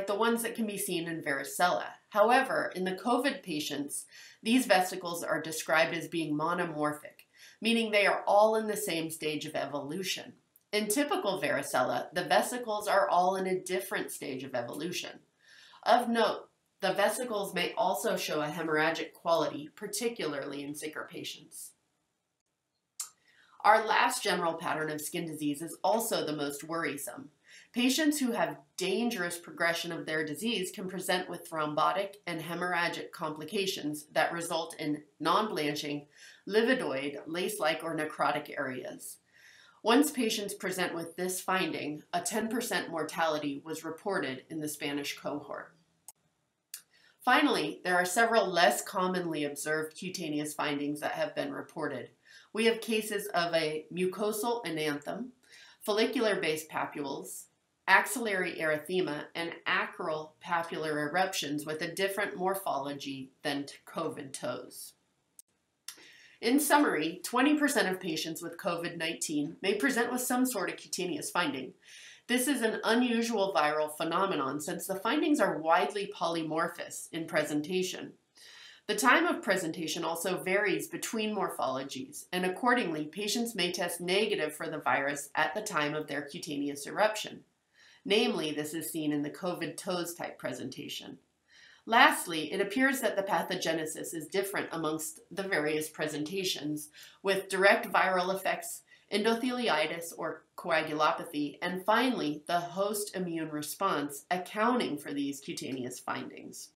the ones that can be seen in varicella. However, in the COVID patients, these vesicles are described as being monomorphic, meaning they are all in the same stage of evolution. In typical varicella, the vesicles are all in a different stage of evolution. Of note, the vesicles may also show a hemorrhagic quality, particularly in sicker patients. Our last general pattern of skin disease is also the most worrisome. Patients who have dangerous progression of their disease can present with thrombotic and hemorrhagic complications that result in non-blanching, lividoid, lace-like, or necrotic areas. Once patients present with this finding, a 10% mortality was reported in the Spanish cohort. Finally, there are several less commonly observed cutaneous findings that have been reported. We have cases of a mucosal enanthem, follicular-based papules, axillary erythema, and acral papular eruptions with a different morphology than COVID-TOES. In summary, 20% of patients with COVID-19 may present with some sort of cutaneous finding. This is an unusual viral phenomenon since the findings are widely polymorphous in presentation. The time of presentation also varies between morphologies, and accordingly, patients may test negative for the virus at the time of their cutaneous eruption. Namely, this is seen in the COVID-TOES type presentation. Lastly, it appears that the pathogenesis is different amongst the various presentations, with direct viral effects, endotheliitis or coagulopathy, and finally, the host immune response accounting for these cutaneous findings.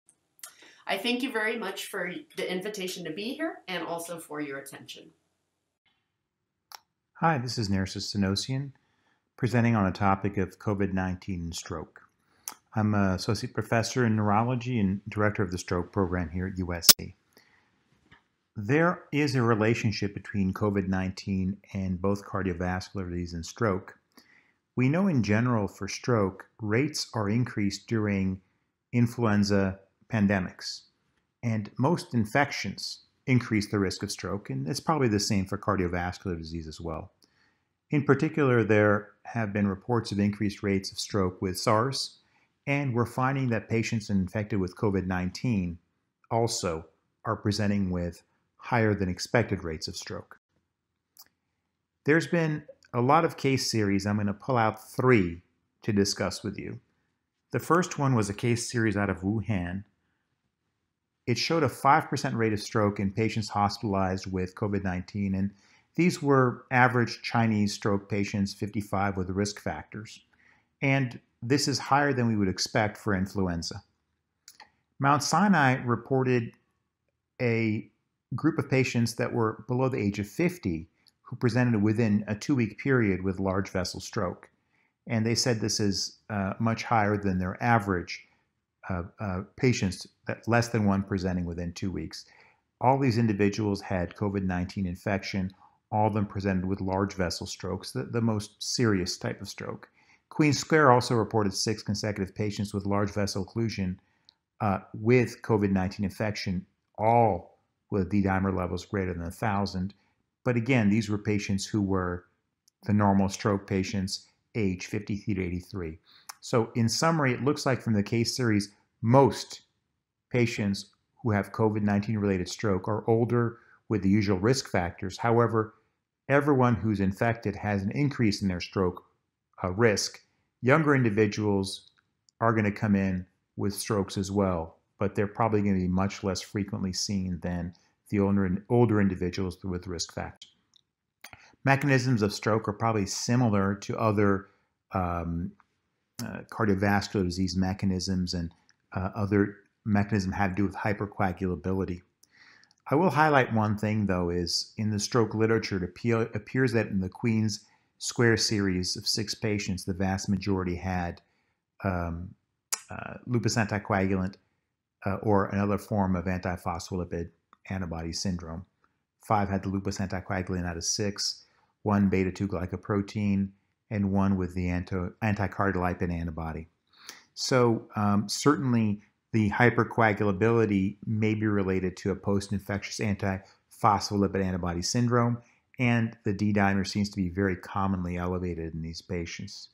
I thank you very much for the invitation to be here and also for your attention. Hi, this is Nerses Sinosian, presenting on a topic of COVID-19 and stroke. I'm an associate professor in neurology and director of the stroke program here at USC. There is a relationship between COVID-19 and both cardiovascular disease and stroke. We know in general for stroke, rates are increased during influenza pandemics, and most infections increase the risk of stroke, and it's probably the same for cardiovascular disease as well. In particular, there have been reports of increased rates of stroke with SARS, and we're finding that patients infected with COVID-19 also are presenting with higher than expected rates of stroke. There's been a lot of case series. I'm going to pull out 3 to discuss with you. The first one was a case series out of Wuhan. It showed a 5% rate of stroke in patients hospitalized with COVID-19, and these were average Chinese stroke patients, 55 with risk factors. And this is higher than we would expect for influenza. Mount Sinai reported a group of patients that were below the age of 50 who presented within a 2-week period with large vessel stroke. And they said this is much higher than their average patients, that less than one presenting within 2 weeks. All these individuals had COVID-19 infection. All of them presented with large vessel strokes, the most serious type of stroke. Queen's Square also reported 6 consecutive patients with large vessel occlusion with COVID-19 infection, all with D-dimer levels greater than 1,000. But again, these were patients who were the normal stroke patients, age 53 to 83. So in summary, it looks like from the case series, most patients who have COVID-19 related stroke are older with the usual risk factors. However, everyone who's infected has an increase in their stroke risk. Younger individuals are going to come in with strokes as well, but they're probably going to be much less frequently seen than the older individuals with risk factors. Mechanisms of stroke are probably similar to other cardiovascular disease mechanisms, and other mechanisms have to do with hypercoagulability. I will highlight one thing, though, is in the stroke literature, it appears that in the Queen's Square series of 6 patients, the vast majority had lupus anticoagulant or another form of antiphospholipid antibody syndrome. 5 had the lupus anticoagulant out of 6, 1 beta-2 glycoprotein, and 1 with the anticardiolipin antibody. So certainly the hypercoagulability may be related to a post-infectious antiphospholipid antibody syndrome, and the D-dimer seems to be very commonly elevated in these patients.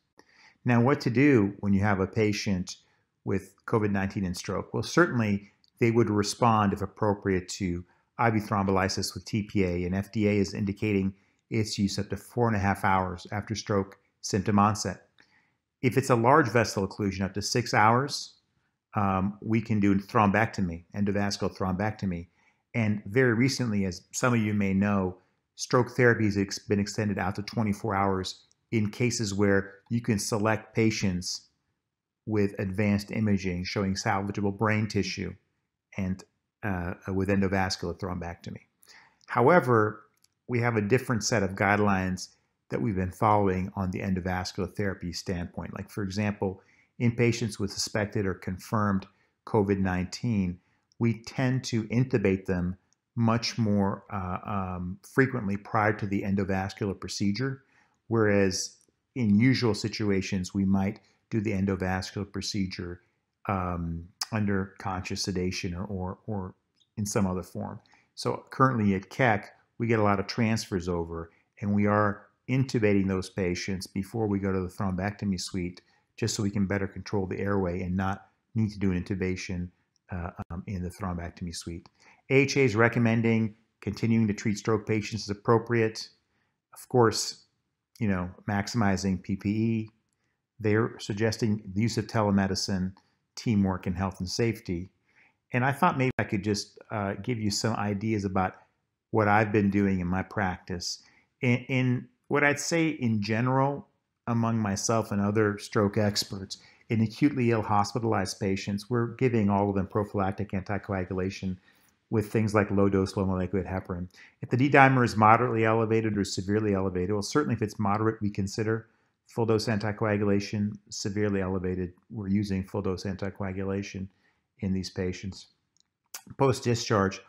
Now, what to do when you have a patient with COVID-19 and stroke? Well, certainly they would respond, if appropriate, to IV thrombolysis with TPA, and FDA is indicating its use up to 4.5 hours after stroke symptom onset. If it's a large vessel occlusion, up to 6 hours, we can do thrombectomy, endovascular thrombectomy. And very recently, as some of you may know, stroke therapy has been extended out to 24 hours in cases where you can select patients with advanced imaging showing salvageable brain tissue and with endovascular thrombectomy. However, we have a different set of guidelines that we've been following on the endovascular therapy standpoint. Like, for example, in patients with suspected or confirmed COVID-19, we tend to intubate them much more frequently prior to the endovascular procedure, whereas in usual situations, we might do the endovascular procedure under conscious sedation or in some other form. So currently at Keck, we get a lot of transfers over, and we are intubating those patients before we go to the thrombectomy suite, just so we can better control the airway and not need to do an intubation in the thrombectomy suite. AHA is recommending continuing to treat stroke patients as appropriate. Of course, maximizing PPE. They're suggesting the use of telemedicine, teamwork, and health and safety. And I thought maybe I could just give you some ideas about what I've been doing in my practice. In what I'd say in general, among myself and other stroke experts, in acutely ill hospitalized patients, we're giving all of them prophylactic anticoagulation with things like low-dose, low-molecular heparin. If the D-dimer is moderately elevated or severely elevated, well, certainly if it's moderate, we consider full-dose anticoagulation. Severely elevated, we're using full-dose anticoagulation in these patients. Post-discharge,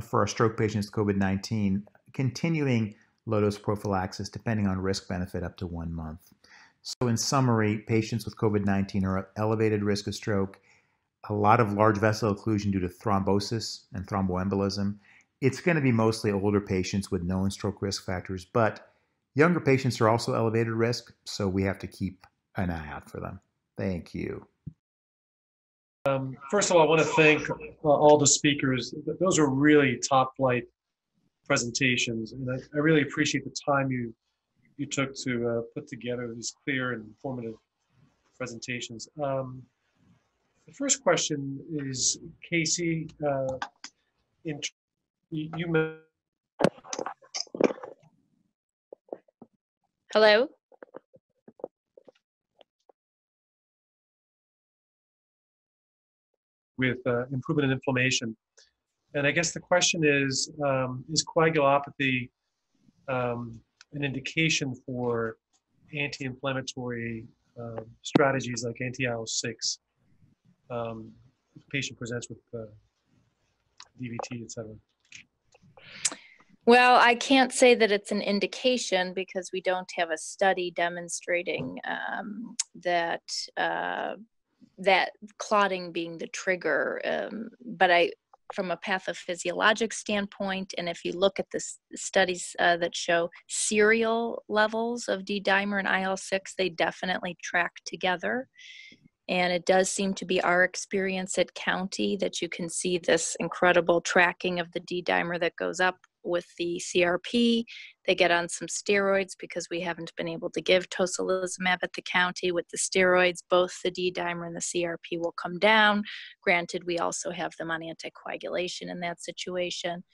for our stroke patients with COVID-19, continuing low-dose prophylaxis depending on risk-benefit up to 1 month. So in summary, patients with COVID-19 are at elevated risk of stroke, a lot of large vessel occlusion due to thrombosis and thromboembolism. It's going to be mostly older patients with known stroke risk factors, but younger patients are also elevated risk, so we have to keep an eye out for them. Thank you. First of all, I want to thank all the speakers. Those are really top-flight presentations, and I really appreciate the time you took to put together these clear and informative presentations. The first question is, Casey, you Hello? with improvement in inflammation. And I guess the question is coagulopathy an indication for anti-inflammatory strategies like anti-IL-6? If the patient presents with DVT, et cetera. Well, I can't say that it's an indication because we don't have a study demonstrating that that clotting being the trigger. But from a pathophysiologic standpoint, and if you look at the studies that show serial levels of D-dimer and IL-6, they definitely track together. And it does seem to be our experience at County that you can see this incredible tracking of the D-dimer that goes up with the CRP. They get on some steroids because we haven't been able to give tocilizumab at the County. With the steroids, both the D-dimer and the CRP will come down. Granted, we also have them on anticoagulation in that situation.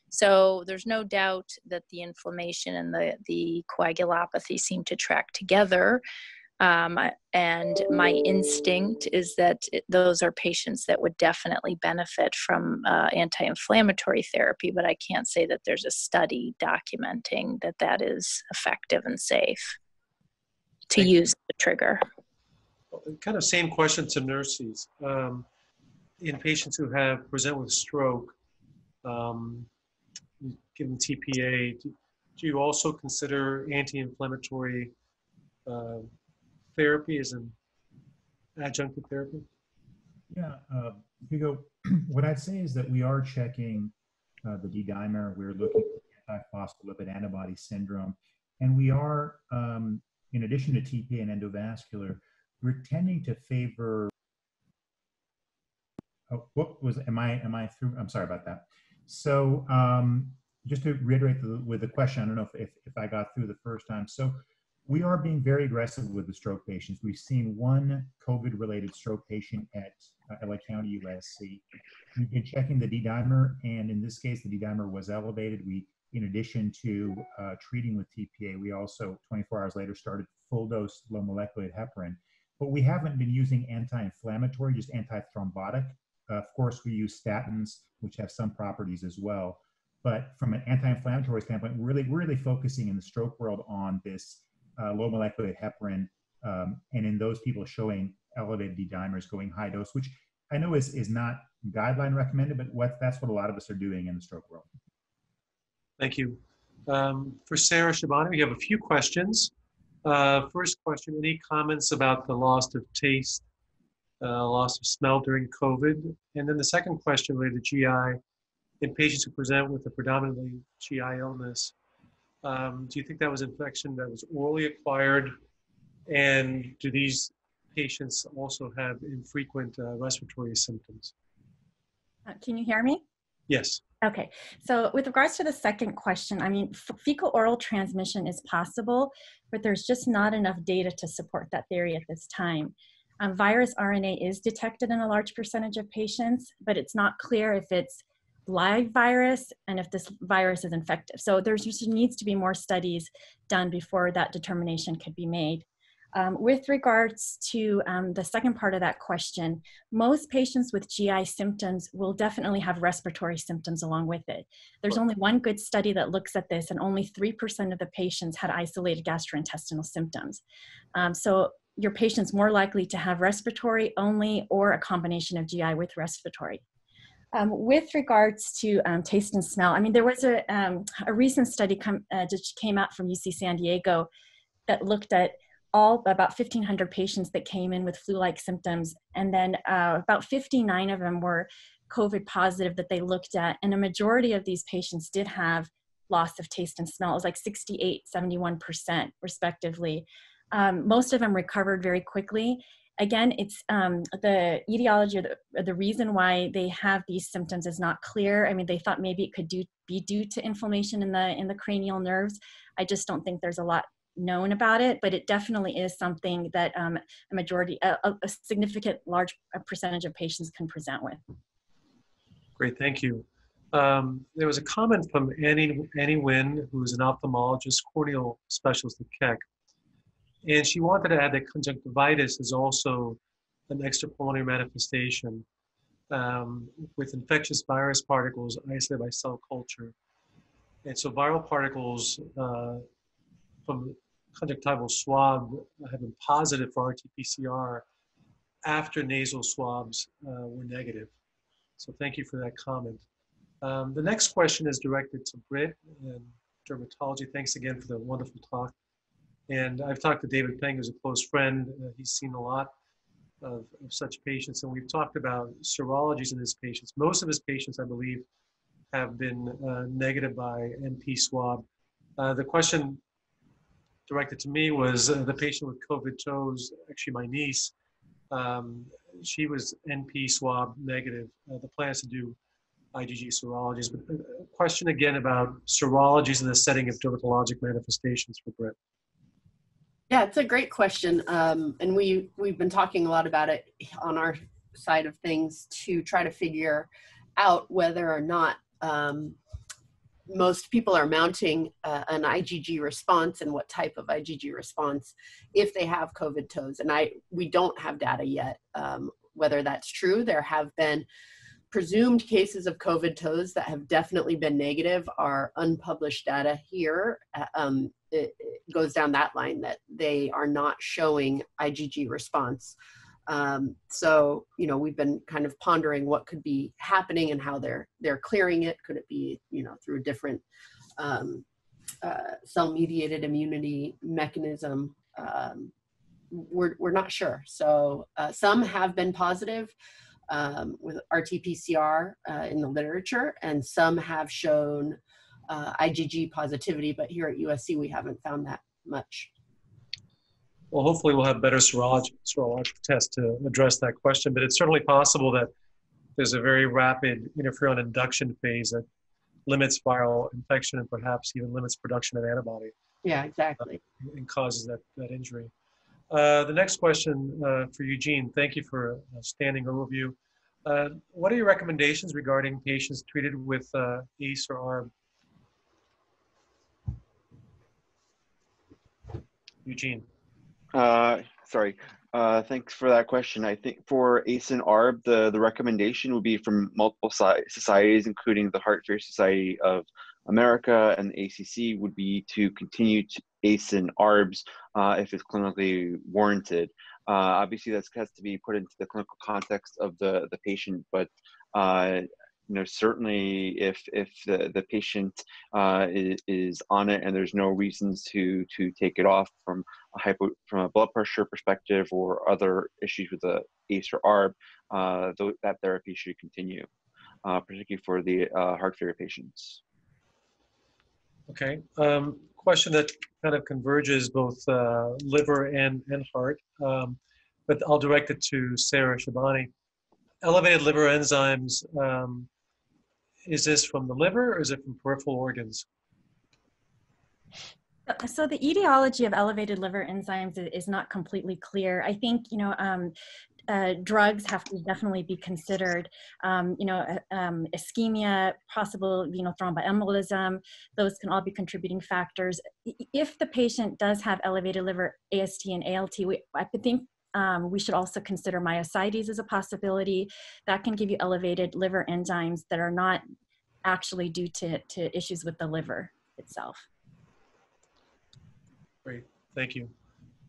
So there's no doubt that the inflammation and the coagulopathy seem to track together. And my instinct is that those are patients that would definitely benefit from anti-inflammatory therapy, but I can't say that there's a study documenting that that is effective and safe to use the trigger. Kind of same question to nurses. In patients who have present with stroke, given TPA, do you also consider anti-inflammatory therapy as an adjunctive therapy? Yeah, Hugo, what I'd say is that we are checking the D-dimer. We're looking at antiphospholipid antibody syndrome. And we are, in addition to TPA and endovascular, we're tending to favor, am I through? I'm sorry about that. So just to reiterate with the question, I don't know if I got through the first time. So we are being very aggressive with the stroke patients. We've seen one COVID-related stroke patient at LA County USC. We've been checking the D-dimer, and in this case, the D-dimer was elevated. We, in addition to treating with TPA, we also, 24 hours later, started full-dose low molecular heparin. But we haven't been using anti-inflammatory, just anti-thrombotic. Of course, we use statins, which have some properties as well. But from an anti-inflammatory standpoint, we're really focusing in the stroke world on this low molecular heparin, and in those people showing elevated D-dimers going high dose, which I know is not guideline recommended, but that's what a lot of us are doing in the stroke world. Thank you. For Sarah Sheibani, we have a few questions. First question, any comments about the loss of taste, loss of smell during COVID? And then the second question related to GI in patients who present with a predominantly GI illness. Do you think that was infection that was orally acquired? And do these patients also have infrequent respiratory symptoms? Can you hear me? Yes. Okay, so with regards to the second question, I mean, fecal oral transmission is possible, but there's just not enough data to support that theory at this time. Virus RNA is detected in a large percentage of patients, but it's not clear if it's live virus and if this virus is infective. So there's just needs to be more studies done before that determination could be made. With regards to the second part of that question, most patients with GI symptoms will definitely have respiratory symptoms along with it. There's only one good study that looks at this, and only 3% of the patients had isolated gastrointestinal symptoms. So your patient's more likely to have respiratory only or a combination of GI with respiratory. With regards to taste and smell, I mean, there was a recent study just came out from UC San Diego that looked at about 1,500 patients that came in with flu-like symptoms, and then about 59 of them were COVID positive that they looked at, and a majority of these patients did have loss of taste and smell. It was like 68, 71% respectively. Most of them recovered very quickly. Again, it's the etiology or the reason why they have these symptoms is not clear. I mean, they thought maybe it could be due to inflammation in the cranial nerves. I just don't think there's a lot known about it, but it definitely is something that a significant large percentage of patients can present with. Great, thank you. There was a comment from Annie Nguyen, who's an ophthalmologist, corneal specialist at Keck, and she wanted to add that conjunctivitis is also an extrapulmonary manifestation with infectious virus particles isolated by cell culture. And so viral particles from conjunctival swab have been positive for RT-PCR after nasal swabs were negative. So thank you for that comment. The next question is directed to Britt in dermatology. Thanks again for the wonderful talk. And I've talked to David Peng, who's a close friend. He's seen a lot of such patients, and we've talked about serologies in his patients. Most of his patients, I believe, have been negative by NP swab. The question directed to me was the patient with COVID toes, actually my niece, she was NP swab negative. The plan is to do IgG serologies, but a question again about serologies in the setting of dermatologic manifestations for Britt. Yeah, it's a great question. And we've been talking a lot about it on our side of things to try to figure out whether or not most people are mounting an IgG response and what type of IgG response if they have COVID toes. And we don't have data yet whether that's true. There have been presumed cases of COVID toes that have definitely been negative. Our unpublished data here it goes down that line that they are not showing IgG response. So, you know, we've been kind of pondering what could be happening and how they're clearing it. Could it be, you know, through a different cell-mediated immunity mechanism? We're not sure. So some have been positive with RT-PCR in the literature, and some have shown IgG positivity, but here at USC we haven't found that much. Well, hopefully we'll have better serologic tests to address that question, but it's certainly possible that there's a very rapid interferon induction phase that limits viral infection and perhaps even limits production of antibody. Yeah, exactly. And causes that injury. The next question for Eugene. Thank you for a standing overview. What are your recommendations regarding patients treated with ACE or ARB? Eugene. Sorry. Thanks for that question. I think for ACE and ARB, the recommendation would be from multiple societies, including the Heart Failure Society of America and the ACC, would be to continue to ACE and ARBs if it's clinically warranted. Obviously, that has to be put into the clinical context of the patient, but you know, certainly if the patient is on it and there's no reasons to take it off from a blood pressure perspective or other issues with the ACE or ARB, that therapy should continue, particularly for the heart failure patients. Okay. Question that kind of converges both liver and heart, but I'll direct it to Sarah Sheibani. Elevated liver enzymes, is this from the liver or is it from peripheral organs? So the etiology of elevated liver enzymes is not completely clear. I think, you know, drugs have to definitely be considered. You know, ischemia, possible, you know, thromboembolism, those can all be contributing factors. If the patient does have elevated liver AST and ALT, I think we should also consider myositis as a possibility. That can give you elevated liver enzymes that are not actually due to issues with the liver itself. Great, thank you.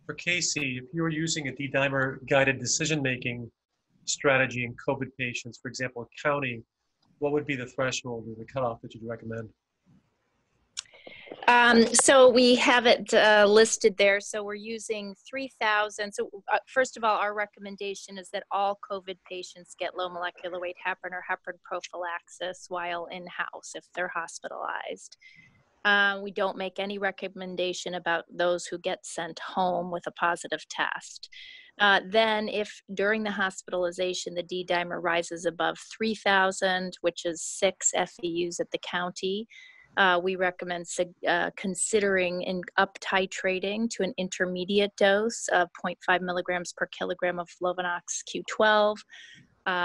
For Casey, if you were using a D-dimer guided decision-making strategy in COVID patients, for example, counting, what would be the threshold or the cutoff that you'd recommend? So we have it listed there. So we're using 3,000. So first of all, our recommendation is that all COVID patients get low molecular weight heparin or heparin prophylaxis while in-house if they're hospitalized. We don't make any recommendation about those who get sent home with a positive test. Then if during the hospitalization, the D-dimer rises above 3,000, which is 6 FEUs at the county, We recommend considering up titrating to an intermediate dose of 0.5 milligrams per kilogram of Flovenox Q12,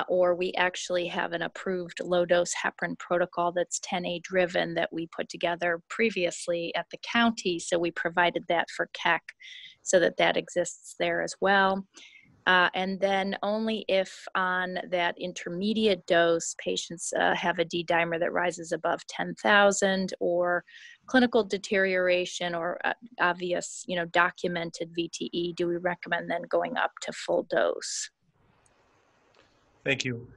or we actually have an approved low-dose heparin protocol that's 10A driven that we put together previously at the county, so we provided that for Keck so that exists there as well. And then only if on that intermediate dose, patients have a D-dimer that rises above 10,000 or clinical deterioration or obvious, documented VTE, do we recommend then going up to full dose. Thank you.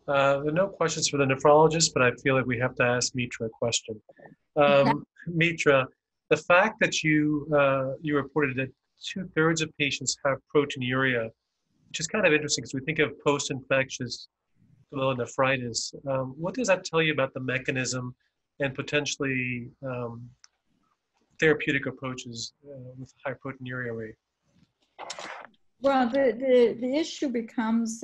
There are no questions for the nephrologist, but I feel like we have to ask Mitra a question. Mitra, the fact that you reported that 2/3 of patients have proteinuria, which is kind of interesting because we think of post-infectious glomerulonephritis. What does that tell you about the mechanism and potentially therapeutic approaches with high proteinuria rate? Well, the issue becomes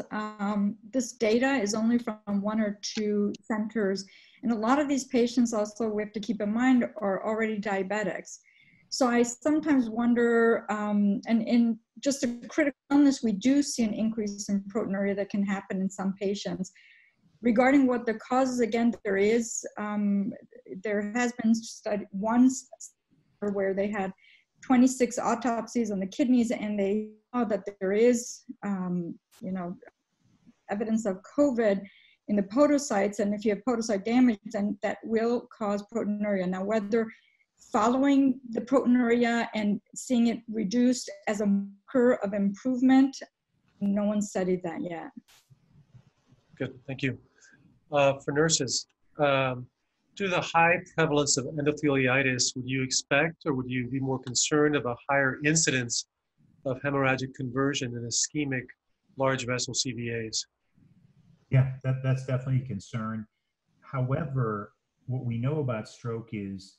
this data is only from 1 or 2 centers. And a lot of these patients also, we have to keep in mind, are already diabetics. So I sometimes wonder, and in just a critical illness, we do see an increase in proteinuria that can happen in some patients. Regarding what the causes, again, there has been one study where they had 26 autopsies on the kidneys, and they saw that there is, evidence of COVID in the podocytes, and if you have podocyte damage, then that will cause proteinuria. Now, whether following the proteinuria and seeing it reduced as a marker of improvement, no one studied that yet. Good, thank you. For nurses, due to the high prevalence of endotheliitis, would you expect or would you be more concerned of a higher incidence of hemorrhagic conversion in ischemic large vessel CVAs? Yeah, that's definitely a concern. However, what we know about stroke is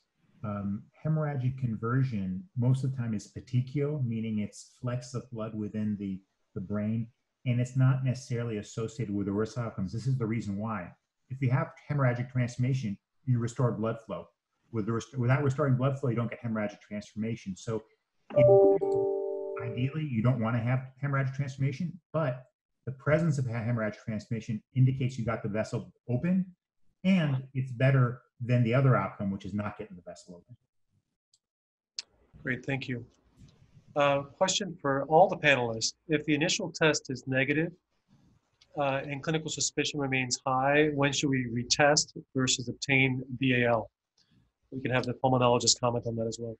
hemorrhagic conversion most of the time is petechial, meaning it's flecks of blood within the brain, and it's not necessarily associated with the worst outcomes. This is the reason why. If you have hemorrhagic transformation, you restore blood flow. Without restoring blood flow, you don't get hemorrhagic transformation. So ideally, you don't want to have hemorrhagic transformation, but the presence of hemorrhagic transformation indicates you got the vessel open, and it's better than the other outcome, which is not getting the vessel open. Great, thank you. Question for all the panelists. If the initial test is negative and clinical suspicion remains high, when should we retest versus obtain BAL? We can have the pulmonologist comment on that as well.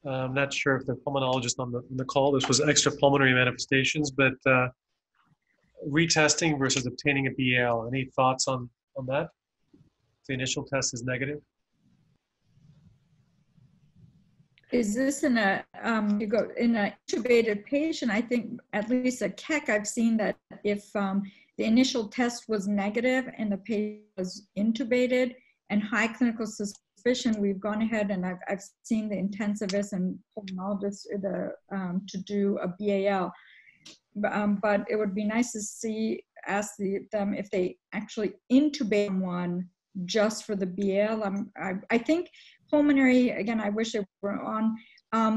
I'm not sure if the pulmonologist on the call, this was extrapulmonary manifestations, but retesting versus obtaining a BAL. Any thoughts on that? If the initial test is negative? Is this in a in an intubated patient? I think at least at Keck, I've seen that if the initial test was negative and the patient was intubated and high clinical suspicion, we've gone ahead and I've seen the intensivists and pulmonologists to do a BAL. But it would be nice to ask them if they actually intubate one just for the BAL. I think pulmonary, again, I wish they were on,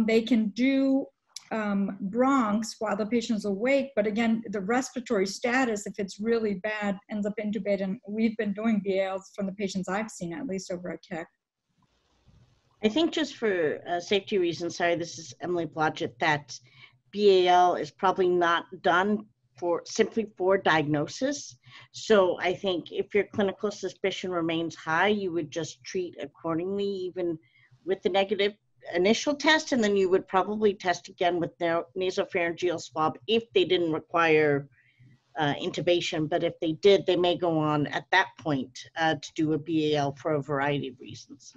they can do bronchs while the patient is awake, but again, the respiratory status, if it's really bad, ends up intubated, and we've been doing BALs from the patients I've seen, at least over at Keck. I think just for safety reasons, sorry, this is Emily Blodget, that BAL is probably not done simply for diagnosis. So I think if your clinical suspicion remains high, you would just treat accordingly, even with the negative initial test, and then you would probably test again with nasopharyngeal swab if they didn't require intubation. But if they did, they may go on at that point to do a BAL for a variety of reasons.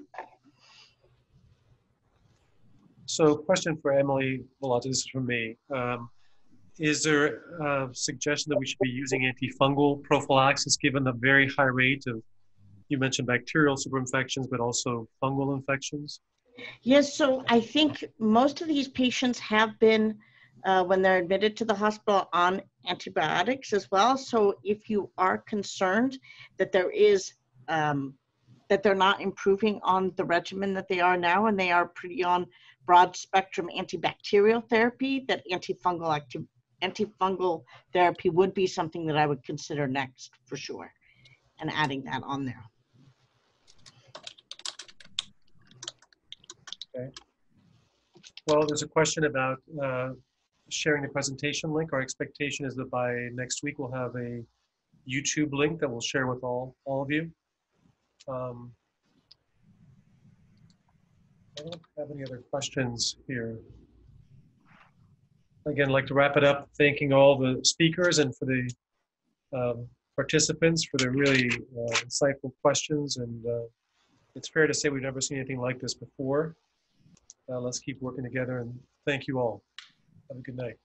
So question for Emily Blodget, this is from me. Is there a suggestion that we should be using antifungal prophylaxis given the very high rate of, you mentioned bacterial superinfections, but also fungal infections? Yes, so I think most of these patients have been when they're admitted to the hospital on antibiotics as well. So if you are concerned that there is that they're not improving on the regimen that they are now, and they are pretty on broad spectrum antibacterial therapy, that antifungal therapy would be something that I would consider next for sure, and adding that on there. Okay. Well, there's a question about sharing the presentation link. Our expectation is that by next week we'll have a YouTube link that we'll share with all of you. I don't have any other questions here. Again, I'd like to wrap it up thanking all the speakers and for the participants for their really insightful questions. And it's fair to say we've never seen anything like this before. Let's keep working together, and thank you all. Have a good night.